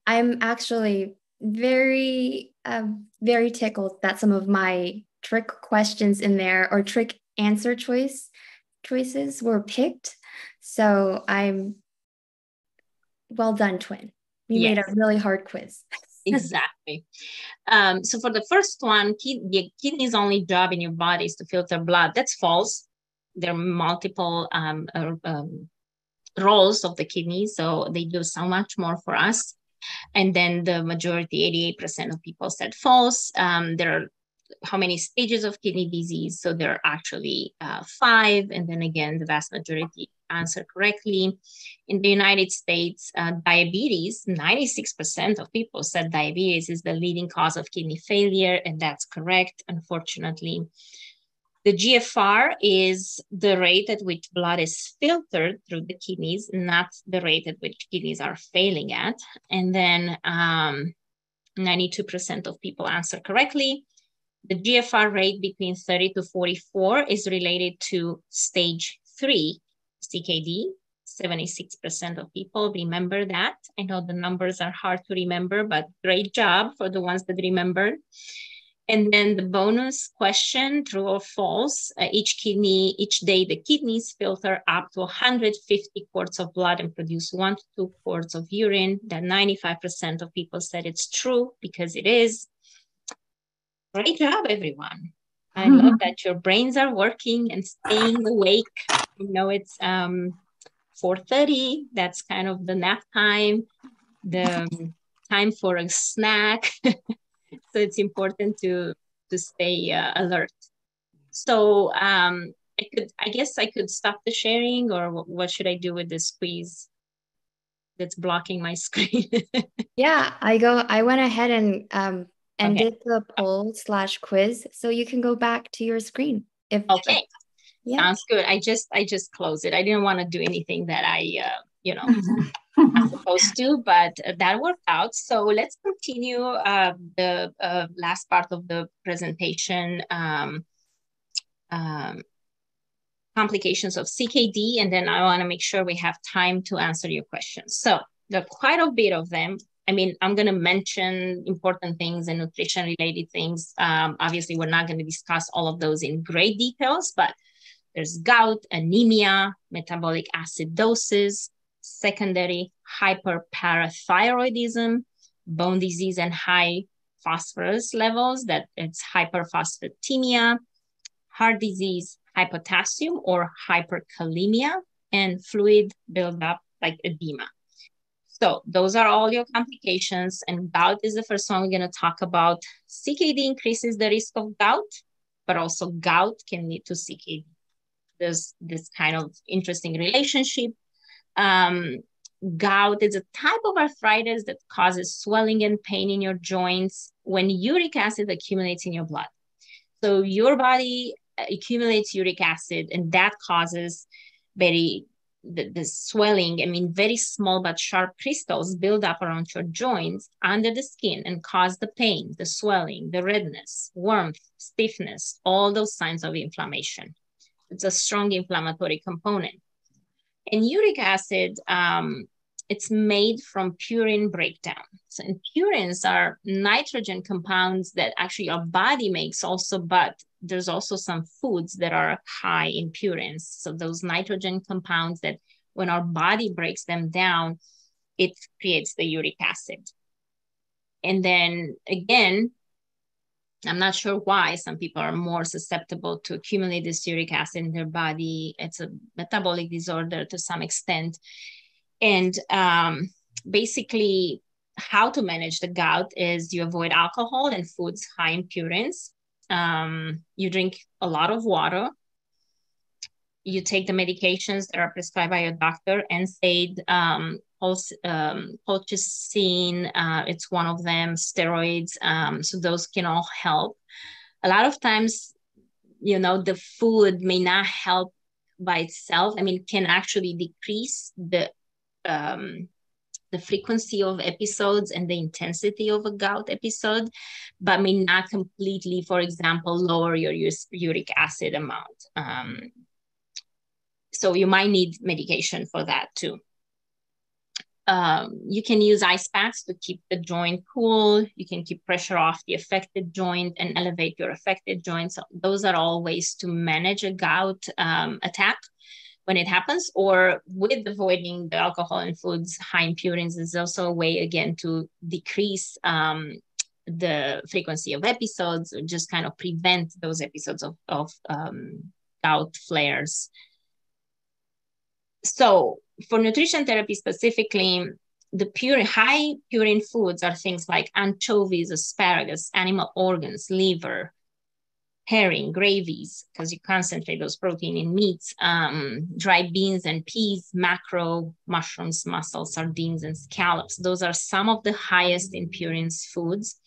I'm actually very tickled that some of my trick questions in there or trick answer choices were picked. So I'm well done, twin. You made a really hard quiz. Exactly. So for the first one, the kidney's only job in your body is to filter blood. That's false. There are multiple roles of the kidney, so they do so much more for us. And then the majority, 88% of people said false. There are how many stages of kidney disease? So there are actually 5. And then again, the vast majority answered correctly. In the United States, diabetes, 96% of people said diabetes is the leading cause of kidney failure, and that's correct, unfortunately. The GFR is the rate at which blood is filtered through the kidneys, not the rate at which kidneys are failing at. And then 92% of people answer correctly. The GFR rate between 30 to 44 is related to stage 3 CKD. 76% of people remember that. I know the numbers are hard to remember, but great job for the ones that remembered. And then the bonus question, true or false, each day the kidneys filter up to 150 quarts of blood and produce 1 to 2 quarts of urine. That 95% of people said it's true because it is. Great job, everyone. I love that your brains are working and staying awake. You know, it's 4:30. That's kind of the nap time, the time for a snack. So it's important to stay alert. So I guess I could stop the sharing, or what should I do with this quiz that's blocking my screen? Yeah, I went ahead and ended the poll/quiz, so you can go back to your screen. Okay, sounds good. I just closed it. I didn't want to do anything that I I'm supposed to, but that worked out. So let's continue the last part of the presentation, complications of CKD, and then I want to make sure we have time to answer your questions. So there are quite a bit of them. I mean, I'm going to mention important things and nutrition-related things. Obviously, we're not going to discuss all of those in great details, but there's gout, anemia, metabolic acidosis, secondary hyperparathyroidism, bone disease and high phosphorus levels, that it's hyperphosphatemia, heart disease, hypotassium or hyperkalemia, and fluid buildup like edema. So those are all your complications, and gout is the first one we're going to talk about. CKD increases the risk of gout, but also gout can lead to CKD. There's this kind of interesting relationship. Gout is a type of arthritis that causes swelling and pain in your joints when uric acid accumulates in your blood. So your body accumulates uric acid, and that causes the swelling. I mean, very small but sharp crystals build up around your joints under the skin and cause the pain, the swelling, the redness, warmth, stiffness, all those signs of inflammation. It's a strong inflammatory component. And uric acid, it's made from purine breakdown. So, and purines are nitrogen compounds that actually our body makes also, but there's also some foods that are high in purines. So those nitrogen compounds that when our body breaks them down, it creates the uric acid. And then again, I'm not sure why some people are more susceptible to accumulate this uric acid in their body. It's a metabolic disorder to some extent. And basically, how to manage the gout is you avoid alcohol and foods high in purines. You drink a lot of water. You take the medications that are prescribed by your doctor, NSAID, colchicine, it's one of them, steroids. So those can all help. A lot of times, you know, the food may not help by itself. I mean, can actually decrease the frequency of episodes and the intensity of a gout episode, but may not completely, for example, lower your uric acid amount. So you might need medication for that too. You can use ice packs to keep the joint cool. You can keep pressure off the affected joint and elevate your affected joint. So those are all ways to manage a gout attack when it happens, or with avoiding the alcohol and foods high in purines is also a way, again, to decrease the frequency of episodes, or just kind of prevent those episodes of gout flares. So for nutrition therapy specifically, the high purine foods are things like anchovies, asparagus, animal organs, liver, herring, gravies, because you concentrate those protein in meats, dried beans and peas, mackerel, mushrooms, mussels, sardines, and scallops. Those are some of the highest in purines foods.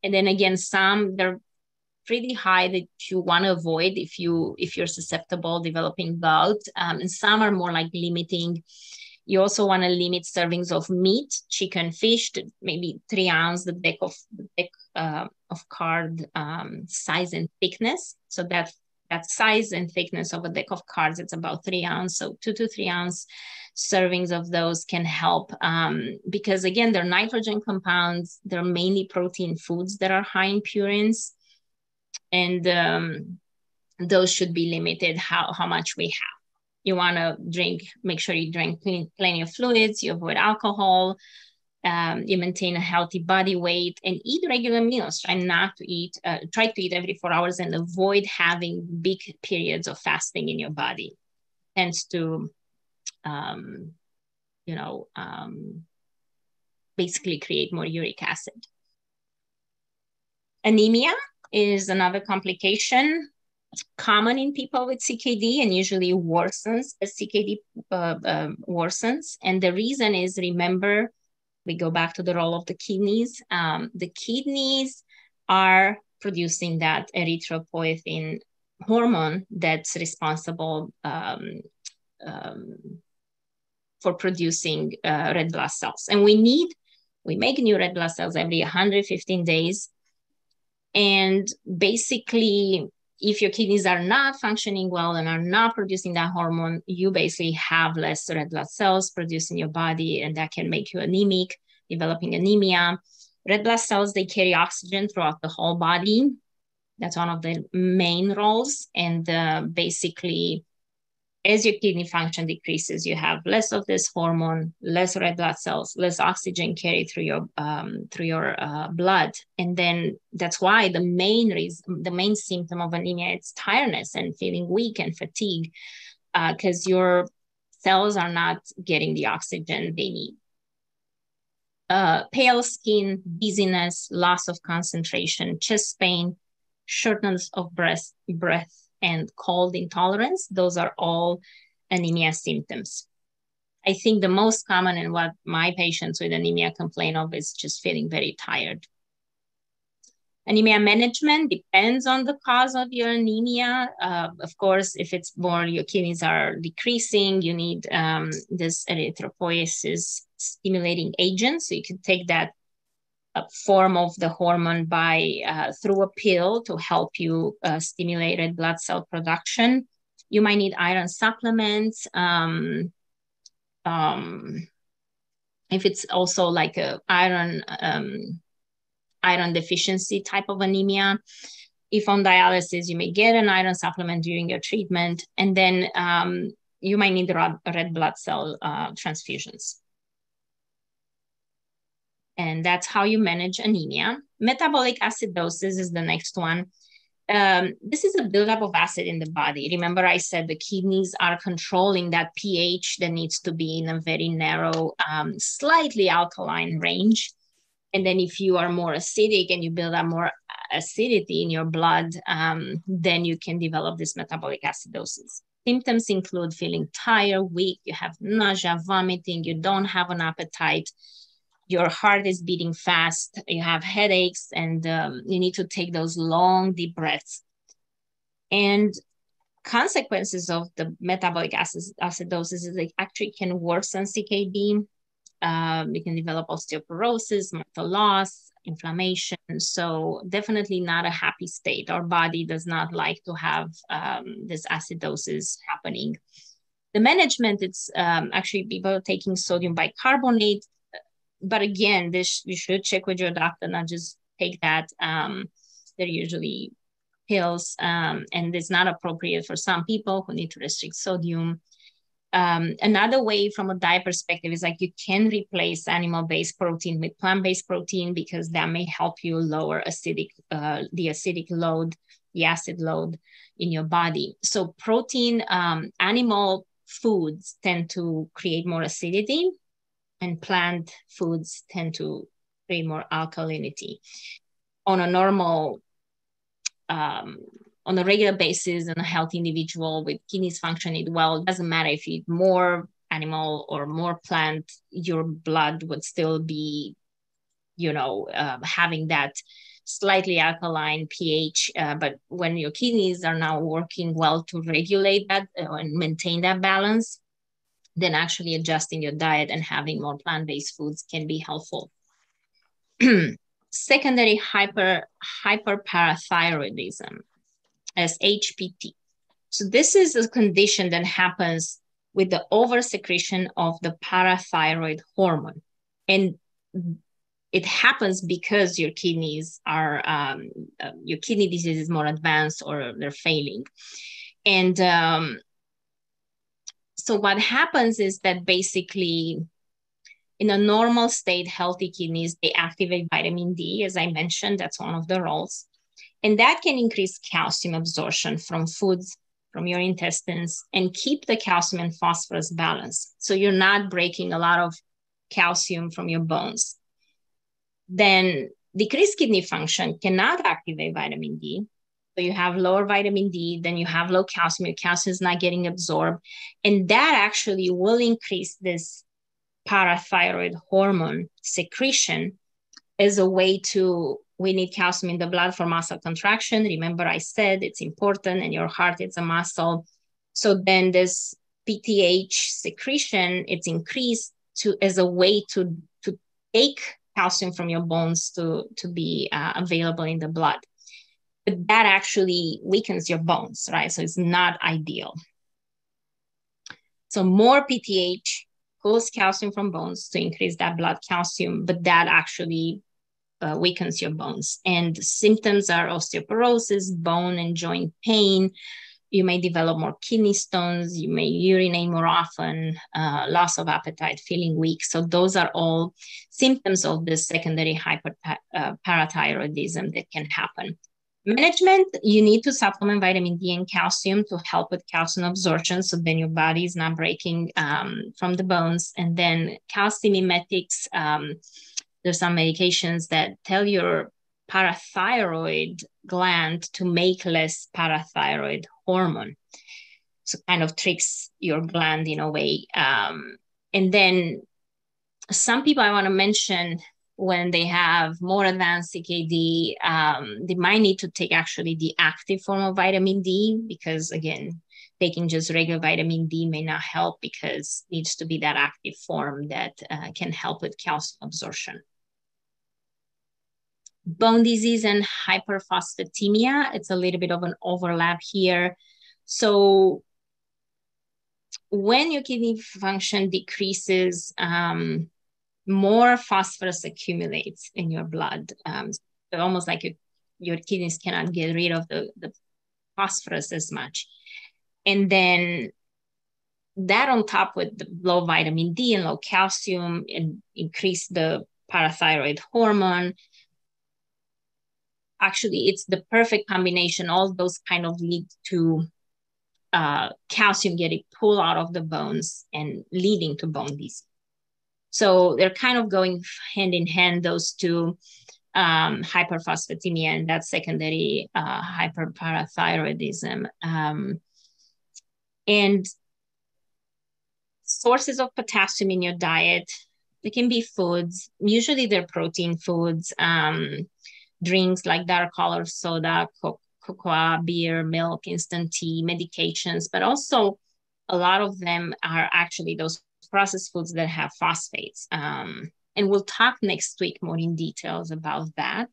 And then again, some they're pretty high that you want to avoid if you're susceptible developing gout. And some are more like limiting. You also want to limit servings of meat, chicken, fish, to maybe 3 ounces, the deck of card size and thickness. So that size and thickness of a deck of cards, it's about 3 ounces. So 2 to 3 ounce servings of those can help because again, they're nitrogen compounds. They're mainly protein foods that are high in purines. And those should be limited how much we have. You want to make sure you drink plenty of fluids, you avoid alcohol, you maintain a healthy body weight, and eat regular meals. Try to eat every 4 hours and avoid having big periods of fasting in your body. Tends to, basically create more uric acid. Anemia is another complication common in people with CKD and usually worsens as CKD worsens. And the reason is, remember, we go back to the role of the kidneys. The kidneys are producing that erythropoietin hormone that's responsible for producing red blood cells. And we make new red blood cells every 115 days. And basically, if your kidneys are not functioning well and are not producing that hormone, you basically have less red blood cells produced in your body, and that can make you anemic, developing anemia. Red blood cells, they carry oxygen throughout the whole body. That's one of the main roles. And basically, as your kidney function decreases, you have less of this hormone, less red blood cells, less oxygen carried through your blood. And then that's why the main symptom of anemia is tiredness and feeling weak and fatigue, because your cells are not getting the oxygen they need. Pale skin, dizziness, loss of concentration, chest pain, shortness of breath, and cold intolerance. Those are all anemia symptoms. I think the most common and what my patients with anemia complain of is just feeling very tired. Anemia management depends on the cause of your anemia. Of course, if it's more your kidneys are decreasing, you need this erythropoiesis stimulating agent. So you can take that form of the hormone by through a pill to help you stimulate red blood cell production. You might need iron supplements. If it's also like a iron deficiency type of anemia. If on dialysis, you may get an iron supplement during your treatment, and then you might need red blood cell transfusions. And that's how you manage anemia. Metabolic acidosis is the next one. This is a buildup of acid in the body. Remember I said the kidneys are controlling that pH that needs to be in a very narrow, slightly alkaline range. And then if you are more acidic and you build up more acidity in your blood, then you can develop this metabolic acidosis. Symptoms include feeling tired, weak, you have nausea, vomiting, you don't have an appetite, your heart is beating fast, you have headaches, and you need to take those long, deep breaths. And consequences of the metabolic acidosis is it actually can worsen CKD. You can develop osteoporosis, muscle loss, inflammation. So definitely not a happy state. Our body does not like to have this acidosis happening. The management, it's actually people taking sodium bicarbonate. But again, you should check with your doctor, not just take that. They're usually pills, and it's not appropriate for some people who need to restrict sodium. Another way from a diet perspective is like you can replace animal-based protein with plant-based protein because that may help you lower the acidic load, the acid load in your body. So protein, animal foods tend to create more acidity, and plant foods tend to create more alkalinity. On a normal, on a regular basis, in a healthy individual with kidneys functioning well, it doesn't matter if you eat more animal or more plant, your blood would still be, having that slightly alkaline pH. But when your kidneys are now working well to regulate that and maintain that balance, then actually adjusting your diet and having more plant-based foods can be helpful. Secondary hyperparathyroidism, as HPT. So this is a condition that happens with the oversecretion of the parathyroid hormone. And it happens because your kidneys are, your kidney disease is more advanced or they're failing. And so what happens is that basically in a normal state, healthy kidneys, they activate vitamin D, as I mentioned, that's one of the roles. And that can increase calcium absorption from foods, from your intestines, and keep the calcium and phosphorus balance. So you're not breaking a lot of calcium from your bones. Then decreased kidney function cannot activate vitamin D. So you have lower vitamin D, then you have low calcium, your calcium is not getting absorbed. And that actually will increase this parathyroid hormone secretion as a way to, we need calcium in the blood for muscle contraction. Remember I said it's important, and your heart is a muscle. So then this PTH secretion, it's increased as a way to take calcium from your bones to be available in the blood. But that actually weakens your bones, right? So it's not ideal. So more PTH pulls calcium from bones to increase that blood calcium, but that actually weakens your bones. And symptoms are osteoporosis, bone and joint pain. You may develop more kidney stones. You may urinate more often, loss of appetite, feeling weak. So those are all symptoms of the secondary hyperparathyroidism that can happen. Management, you need to supplement vitamin D and calcium to help with calcium absorption, so then your body is not breaking from the bones. And then calcium mimetics, there's some medications that tell your parathyroid gland to make less parathyroid hormone. So kind of tricks your gland in a way. And then some people I want to mention, when they have more advanced CKD, they might need to take actually the active form of vitamin D, because again, taking just regular vitamin D may not help, because it needs to be that active form that can help with calcium absorption. Bone disease and hyperphosphatemia, it's a little bit of an overlap here. So when your kidney function decreases, more phosphorus accumulates in your blood. Almost like your kidneys cannot get rid of the phosphorus as much. And then that on top with the low vitamin D and low calcium and increase the parathyroid hormone. Actually, it's the perfect combination. All those kind of lead to calcium getting pulled out of the bones and leading to bone disease. So they're kind of going hand in hand, those two, hyperphosphatemia and that secondary hyperparathyroidism. And sources of potassium in your diet, they can be foods. Usually they're protein foods, drinks like dark colored soda, cocoa, beer, milk, instant tea, medications, but also a lot of them are actually those processed foods that have phosphates. And we'll talk next week more in details about that.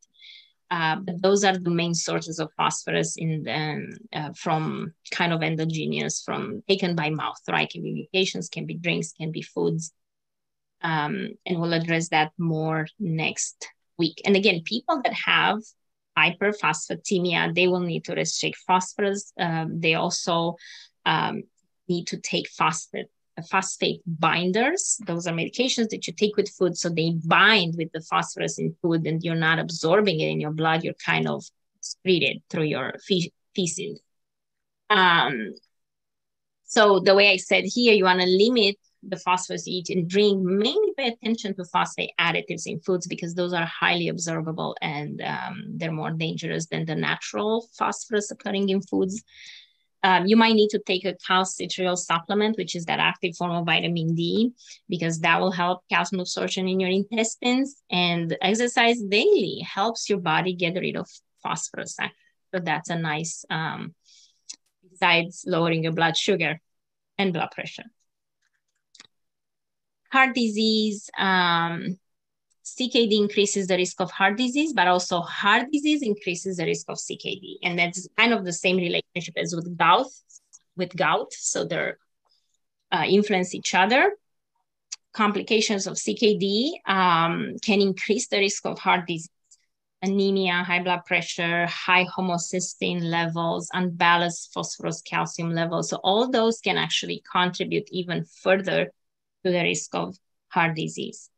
But those are the main sources of phosphorus in the, from kind of endogenous, from taken by mouth, right? Can be medications, can be drinks, can be foods. And we'll address that more next week. And again, people that have hyperphosphatemia, they will need to restrict phosphorus. They also need to take phosphate binders. Those are medications that you take with food, so they bind with the phosphorus in food and you're not absorbing it in your blood. You're kind of excreted through your feces. So the way I said here, you want to limit the phosphorus you eat and drink. Mainly pay attention to phosphate additives in foods, because those are highly absorbable and they're more dangerous than the natural phosphorus occurring in foods. You might need to take a calcitriol supplement, which is that active form of vitamin D, because that will help calcium absorption in your intestines. And exercise daily helps your body get rid of phosphorus. So that's a nice, besides lowering your blood sugar and blood pressure. Heart disease, CKD increases the risk of heart disease, but also heart disease increases the risk of CKD. And that's kind of the same relationship as with gout. So they're influence each other. Complications of CKD can increase the risk of heart disease. Anemia, high blood pressure, high homocysteine levels, unbalanced phosphorus calcium levels. So all those can actually contribute even further to the risk of heart disease.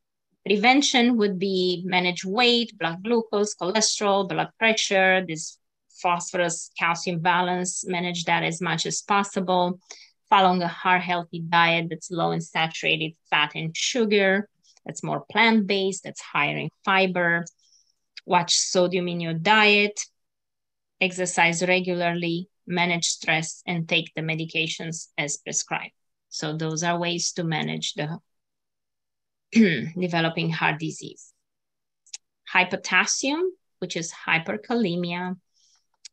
Prevention would be manage weight, blood glucose, cholesterol, blood pressure, this phosphorus calcium balance, manage that as much as possible. Following a heart-healthy diet that's low in saturated fat and sugar, that's more plant-based, that's higher in fiber. Watch sodium in your diet, exercise regularly, manage stress, and take the medications as prescribed. So those are ways to manage the developing heart disease. High potassium, which is hyperkalemia.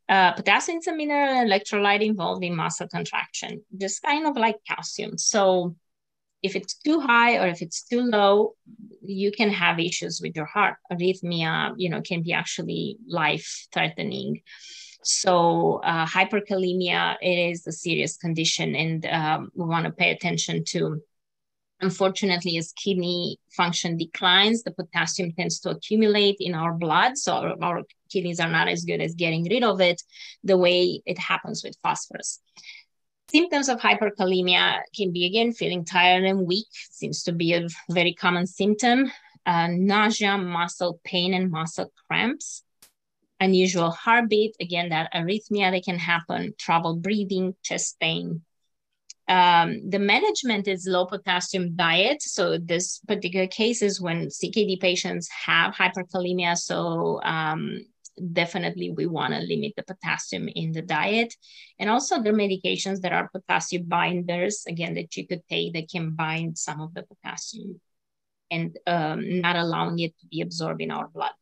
Potassium is a mineral electrolyte involved in muscle contraction, just kind of like calcium. So if it's too high or if it's too low, you can have issues with your heart. Arrhythmia, can be actually life-threatening. So hyperkalemia, it is a serious condition, and we want to pay attention to Unfortunately, as kidney function declines, the potassium tends to accumulate in our blood. So our kidneys are not as good as getting rid of it the way it happens with phosphorus. Symptoms of hyperkalemia can be, again, feeling tired and weak. Seems to be a very common symptom. Nausea, muscle pain, and muscle cramps. Unusual heartbeat, again, that arrhythmia that can happen, trouble breathing, chest pain. The management is low potassium diet. So this particular case is when CKD patients have hyperkalemia. So definitely we want to limit the potassium in the diet. And also there are medications that are potassium binders, again, that you could take that can bind some of the potassium and not allowing it to be absorbed in our blood.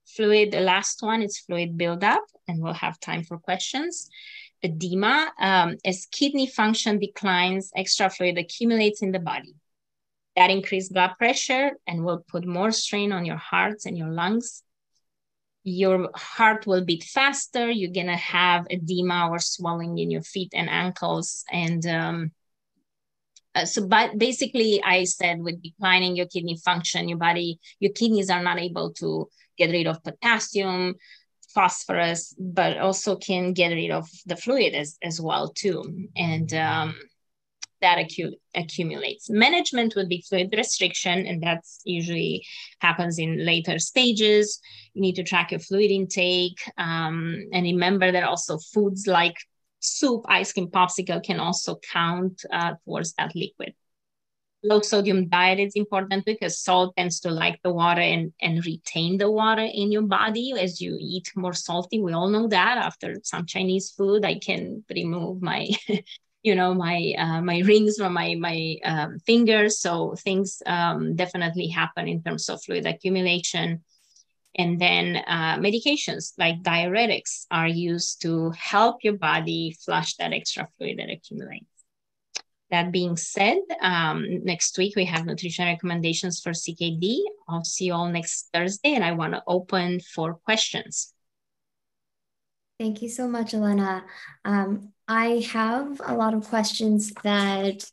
Fluid, the last one is fluid buildup, and we'll have time for questions. Edema, as kidney function declines, extra fluid accumulates in the body. That increased blood pressure and will put more strain on your hearts and your lungs. Your heart will beat faster. You're gonna have edema or swelling in your feet and ankles. And but basically I said with declining your kidney function, your kidneys are not able to get rid of potassium, phosphorus, but also can get rid of the fluid as well too. And that accumulates. Management would be fluid restriction, and that's usually happens in later stages. You need to track your fluid intake, and remember that also foods like soup, ice cream, popsicle can also count towards that liquid. Low sodium diet is important because salt tends to like the water and retain the water in your body as you eat more salty. We all know that after some Chinese food, I can remove my, my rings from my fingers. So things definitely happen in terms of fluid accumulation. And then medications like diuretics are used to help your body flush that extra fluid that accumulates. That being said, next week we have nutrition recommendations for CKD. I'll see you all next Thursday, and I want to open for questions. Thank you so much, Elena. I have a lot of questions that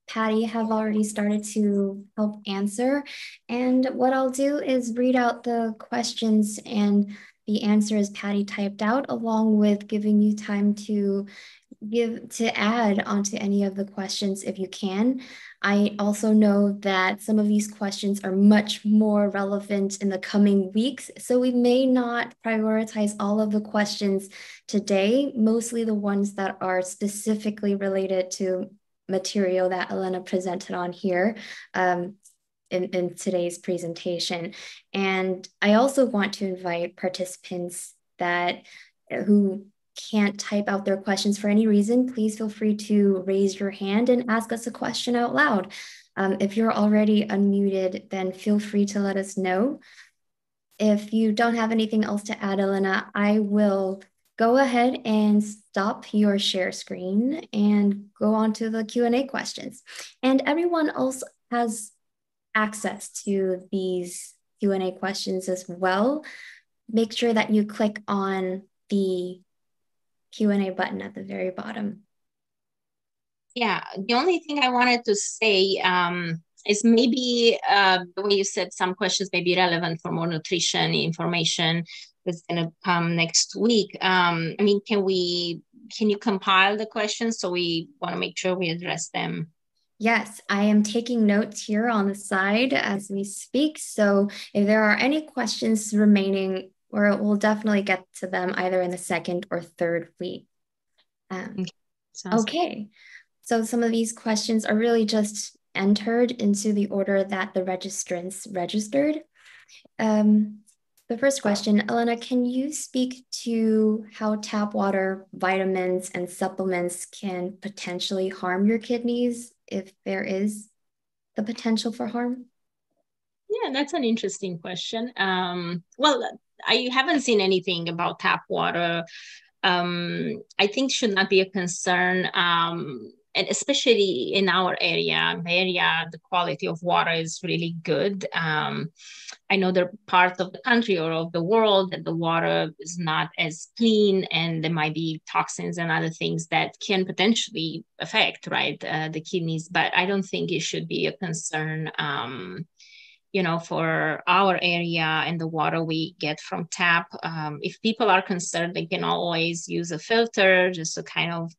Patty have already started to help answer. And what I'll do is read out the questions and the answers Patty typed out, along with giving you time to add onto any of the questions if you can. I also know that some of these questions are much more relevant in the coming weeks, so we may not prioritize all of the questions today, mostly the ones that are specifically related to material that Elena presented on here in today's presentation. And I also want to invite participants who can't type out their questions for any reason, please feel free to raise your hand and ask us a question out loud. If you're already unmuted, then feel free to let us know. If you don't have anything else to add, Elena, I will go ahead and stop your share screen and go on to the Q&A questions. And everyone else has access to these Q&A questions as well. Make sure that you click on the Q&A button at the very bottom. Yeah, the only thing I wanted to say is maybe the way you said some questions may be relevant for more nutrition information that's going to come next week. I mean, can you compile the questions so we want to make sure we address them? Yes, I am taking notes here on the side as we speak. So if there are any questions remaining, we'll definitely get to them either in the second or third week. Okay, so some of these questions are really just entered into the order that the registrants registered. The first question, Elena, can you speak to how tap water, vitamins, and supplements can potentially harm your kidneys if there is the potential for harm? Yeah, that's an interesting question. Well, I haven't seen anything about tap water. I think should not be a concern. and especially in our area, the quality of water is really good. I know there are parts of the country or of the world that the water is not as clean, and there might be toxins and other things that can potentially affect, right, the kidneys. But I don't think it should be a concern, for our area and the water we get from tap. If people are concerned, they can always use a filter just to kind of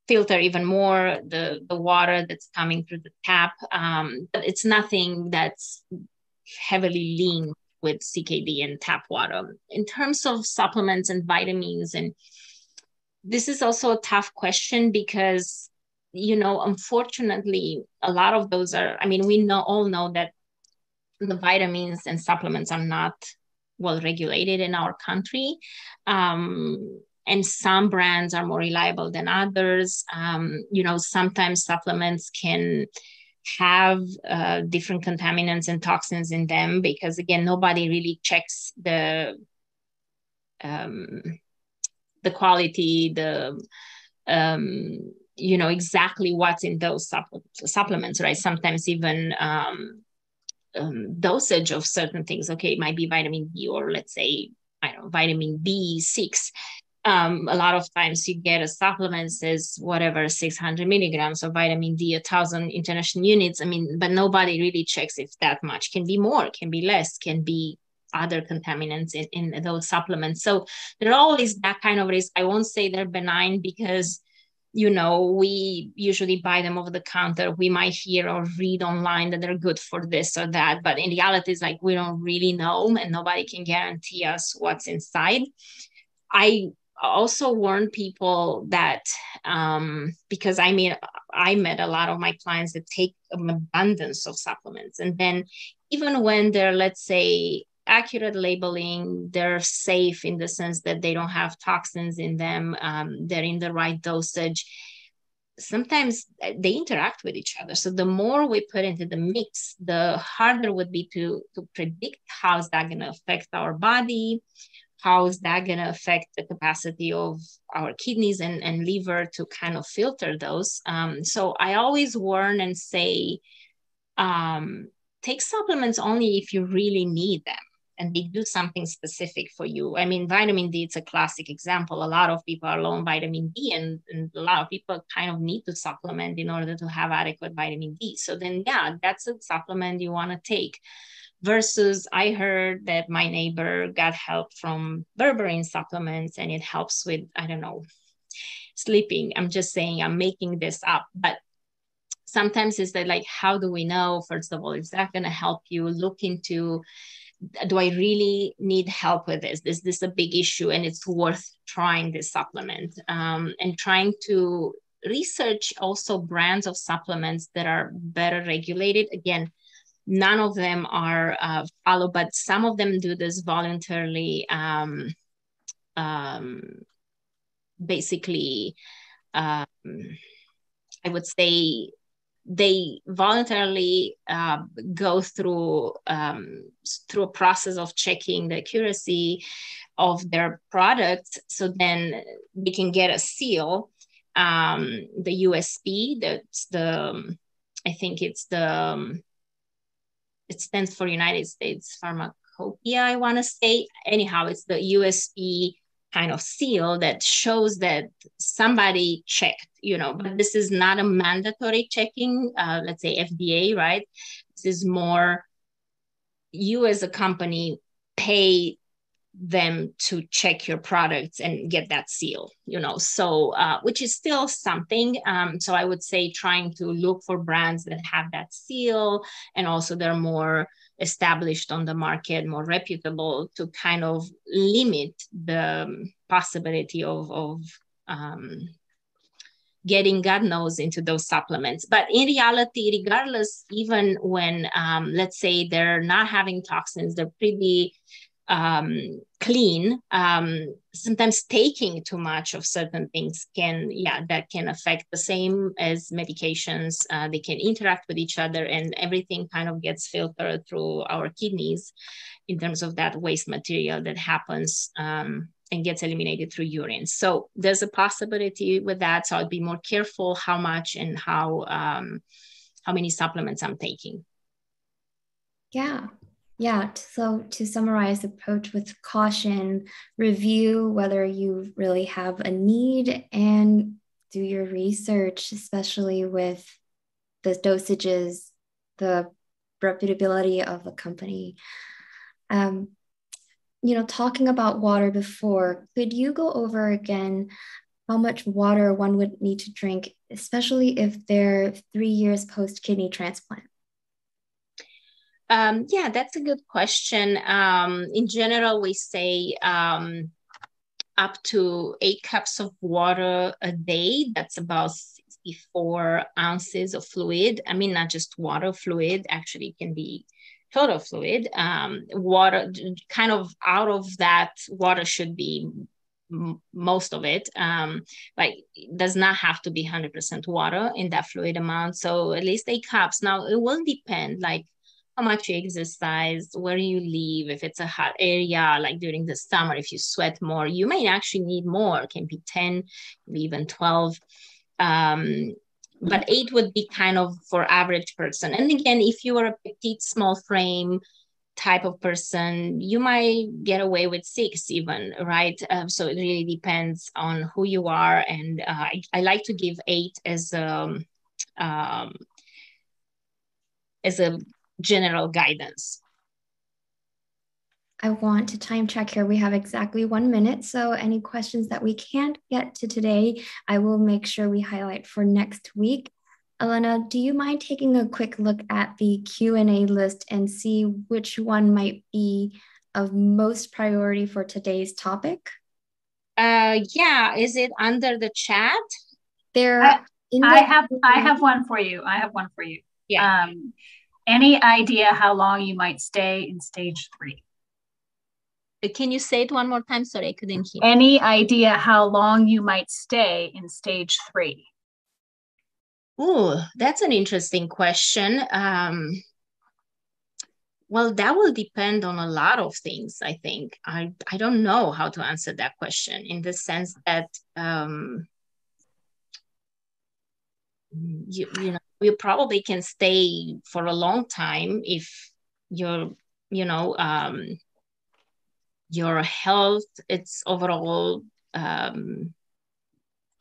filter even more the water that's coming through the tap. But it's nothing that's heavily linked with CKD and tap water. In terms of supplements and vitamins, and this is also a tough question because, unfortunately, a lot of those are, we all know that the vitamins and supplements are not well regulated in our country. And some brands are more reliable than others. Sometimes supplements can have different contaminants and toxins in them because, again, nobody really checks the quality, exactly what's in those supplements, right? Sometimes even dosage of certain things. Okay, it might be vitamin D, or let's say, vitamin B6. A lot of times you get a supplement says whatever 600 milligrams of vitamin D, 1,000 international units. But nobody really checks if that much. Can be more, can be less, can be other contaminants in those supplements. So there are always that kind of risk. I won't say they're benign because, we usually buy them over the counter. We might hear or read online that they're good for this or that. But in reality, it's like we don't really know, and nobody can guarantee us what's inside. I also warn people that because I met a lot of my clients that take an abundance of supplements, and then even when they're, let's say, accurate labeling, they're safe in the sense that they don't have toxins in them, they're in the right dosage, sometimes they interact with each other. So the more we put into the mix, the harder it would be to predict how's that going to affect our body, how is that going to affect the capacity of our kidneys and liver to kind of filter those. So I always warn and say, take supplements only if you really need them and they do something specific for you. Vitamin D, it's a classic example. A lot of people are low on vitamin D, and a lot of people kind of need to supplement in order to have adequate vitamin D. So then, yeah, that's a supplement you want to take. Versus I heard that my neighbor got help from berberine supplements and it helps with, sleeping. I'm just saying, I'm making this up. But sometimes it's that, like, how do we know, first of all, is that going to help you? Look into, do I really need help with this? Is this a big issue and it's worth trying this supplement? And trying to research also brands of supplements that are better regulated. Again, none of them are followed, but some of them do this voluntarily. Basically, I would say they voluntarily go through a process of checking the accuracy of their products, so then they can get a seal. The USP, that's I think it stands for United States Pharmacopoeia, I want to say. Anyhow, it's the USP kind of seal that shows that somebody checked, but this is not a mandatory checking, let's say FDA, right? This is more you as a company pay them to check your products and get that seal, so which is still something. So I would say trying to look for brands that have that seal, and also they're more established on the market, more reputable, to kind of limit the possibility of getting God knows into those supplements. But in reality, regardless, even when let's say they're not having toxins, they're pretty clean, sometimes taking too much of certain things that can affect, the same as medications. They can interact with each other, and everything kind of gets filtered through our kidneys in terms of that waste material that happens and gets eliminated through urine. So there's a possibility with that. So I'd be more careful how much and how many supplements I'm taking. Yeah. Yeah. So to summarize, approach with caution, review whether you really have a need, and do your research, especially with the dosages, the reputability of the company. Talking about water before, could you go over again how much water one would need to drink, especially if they're 3 years post-kidney transplant? Yeah, that's a good question. In general, we say up to 8 cups of water a day. That's about 64 ounces of fluid. I mean, not just water, fluid. Actually, it can be total fluid. Water, kind of out of that, water should be most of it. Like, it does not have to be 100% water in that fluid amount. So at least 8 cups. Now, it will depend, like, how much you exercise, where you live, if it's a hot area, like during the summer, if you sweat more, you may actually need more. It can be 10, maybe even 12. But 8 would be kind of for average person. And again, if you are a petite, small frame type of person, you might get away with 6 even, right? So it really depends on who you are. And I like to give 8 as a general guidance. I want to time check here. We have exactly 1 minute. So any questions that we can't get to today, I will make sure we highlight for next week. Elena, do you mind taking a quick look at the Q&A list and see which one might be of most priority for today's topic? Yeah, is it under the chat? I have one for you. Yeah. Any idea how long you might stay in stage 3? Can you say it one more time? Sorry, I couldn't hear. Any idea how long you might stay in stage 3? Ooh, that's an interesting question. Well, that will depend on a lot of things, I think. I don't know how to answer that question, in the sense that you probably can stay for a long time if your health, it's overall,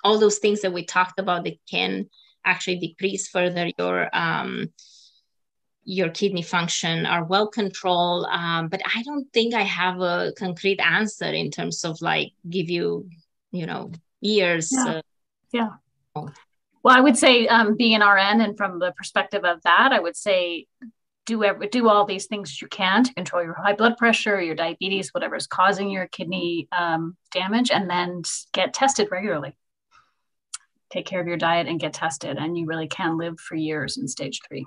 all those things that we talked about that can actually decrease further your kidney function are well controlled. But I don't think I have a concrete answer in terms of like give you, years. Yeah. Well, I would say being an RN, and from the perspective of that, I would say do all these things you can to control your high blood pressure, your diabetes, whatever is causing your kidney damage, and then get tested regularly. Take care of your diet and get tested, and you really can live for years in stage 3.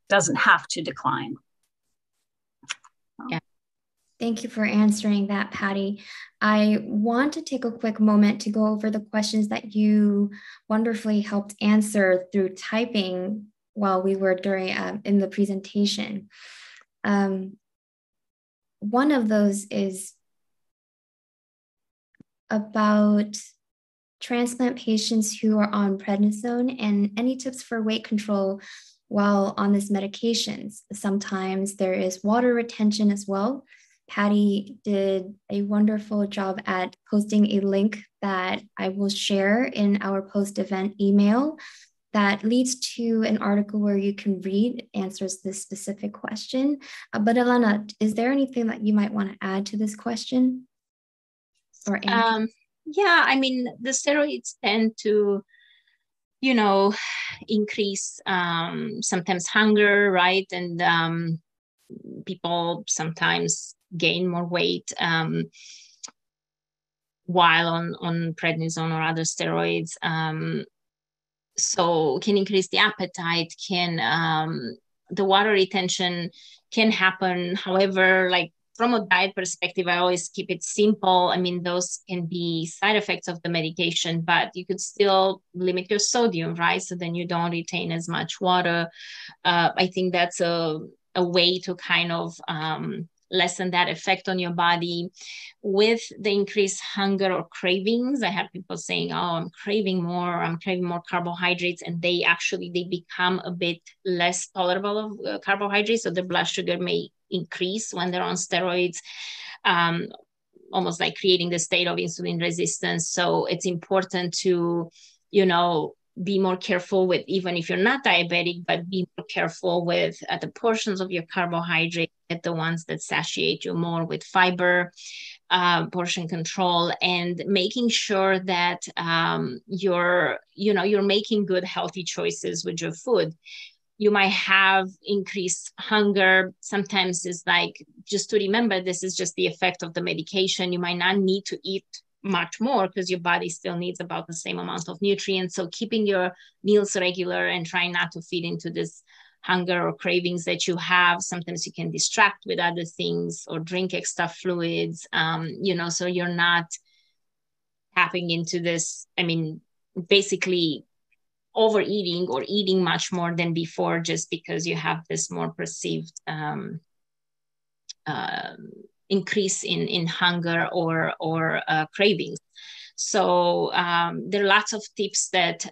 Doesn't have to decline. Yeah. Thank you for answering that, Patty. I want to take a quick moment to go over the questions that you wonderfully helped answer through typing while we were in the presentation. One of those is about transplant patients who are on prednisone and any tips for weight control while on this medications. Sometimes there is water retention as well. Patty did a wonderful job at posting a link that I will share in our post-event email that leads to an article where you can read, answers this specific question. But Elena, is there anything that you might want to add to this question? Or yeah, I mean, the steroids tend to, increase sometimes hunger, right? And people sometimes gain more weight while on prednisone or other steroids. So can increase the appetite, the water retention can happen. However, like from a diet perspective, I always keep it simple. I mean, those can be side effects of the medication, but you could still limit your sodium, right? So then you don't retain as much water. I think that's a way to kind of lessen that effect on your body. With the increased hunger or cravings, I have people saying, oh, I'm craving more carbohydrates, and they become a bit less tolerable of carbohydrates, so their blood sugar may increase when they're on steroids, almost like creating the state of insulin resistance. So it's important to, be more careful with, even if you're not diabetic, but be more careful with the portions of your carbohydrate, the ones that satiate you more, with fiber, portion control, and making sure that you're making good, healthy choices with your food. You might have increased hunger. Sometimes it's like, just to remember, this is just the effect of the medication. You might not need to eat much more because your body still needs about the same amount of nutrients. So keeping your meals regular and trying not to feed into this hunger or cravings that you have. Sometimes you can distract with other things or drink extra fluids, so you're not tapping into this, basically overeating or eating much more than before, just because you have this more perceived increase in hunger or cravings. So there are lots of tips that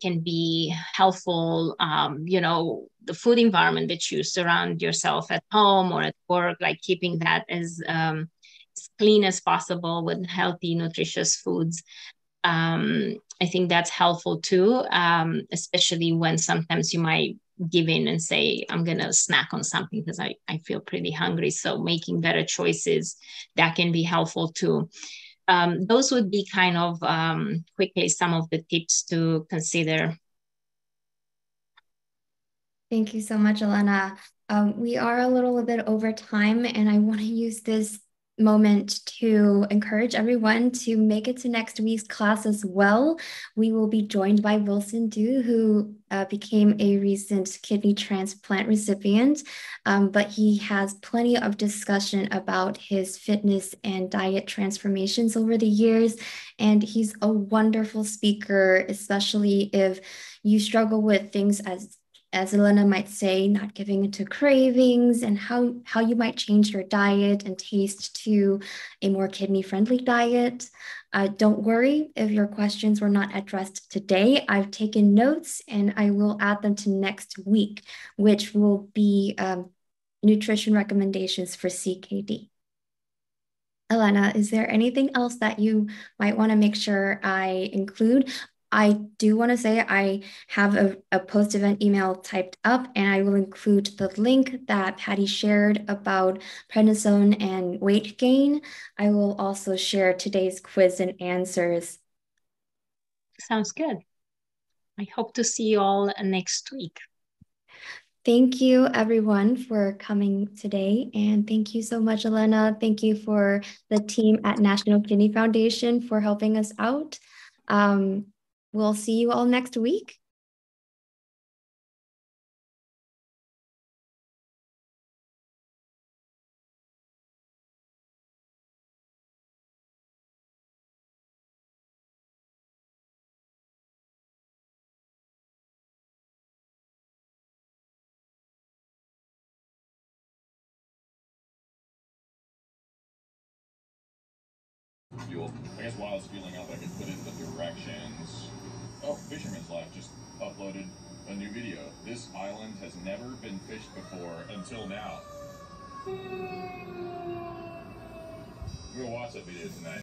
can be helpful. The food environment that you surround yourself at home or at work, like keeping that as clean as possible with healthy, nutritious foods. I think that's helpful too, especially when sometimes you might give in and say, I'm going to snack on something because I feel pretty hungry. So making better choices, that can be helpful too. Those would be kind of quickly some of the tips to consider. Thank you so much, Elena. We are a little bit over time, and I want to use this moment to encourage everyone to make it to next week's class as well. We will be joined by Wilson Du, who became a recent kidney transplant recipient, but he has plenty of discussion about his fitness and diet transformations over the years, and he's a wonderful speaker, especially if you struggle with things as Elena might say, not giving into cravings, and how you might change your diet and taste to a more kidney-friendly diet. Don't worry if your questions were not addressed today. I've taken notes and I will add them to next week, which will be nutrition recommendations for CKD. Elena, is there anything else that you might want to make sure I include? I do want to say I have a post-event email typed up, and I will include the link that Patty shared about prednisone and weight gain. I will also share today's quiz and answers. Sounds good. I hope to see you all next week. Thank you, everyone, for coming today. And thank you so much, Elena. Thank you for the team at National Kidney Foundation for helping us out. We'll see you all next week. Fuel. I guess while I was fueling up, I could put in the directions. Oh, Fisherman's Life just uploaded a new video. This island has never been fished before until now. I'm gonna watch that video tonight.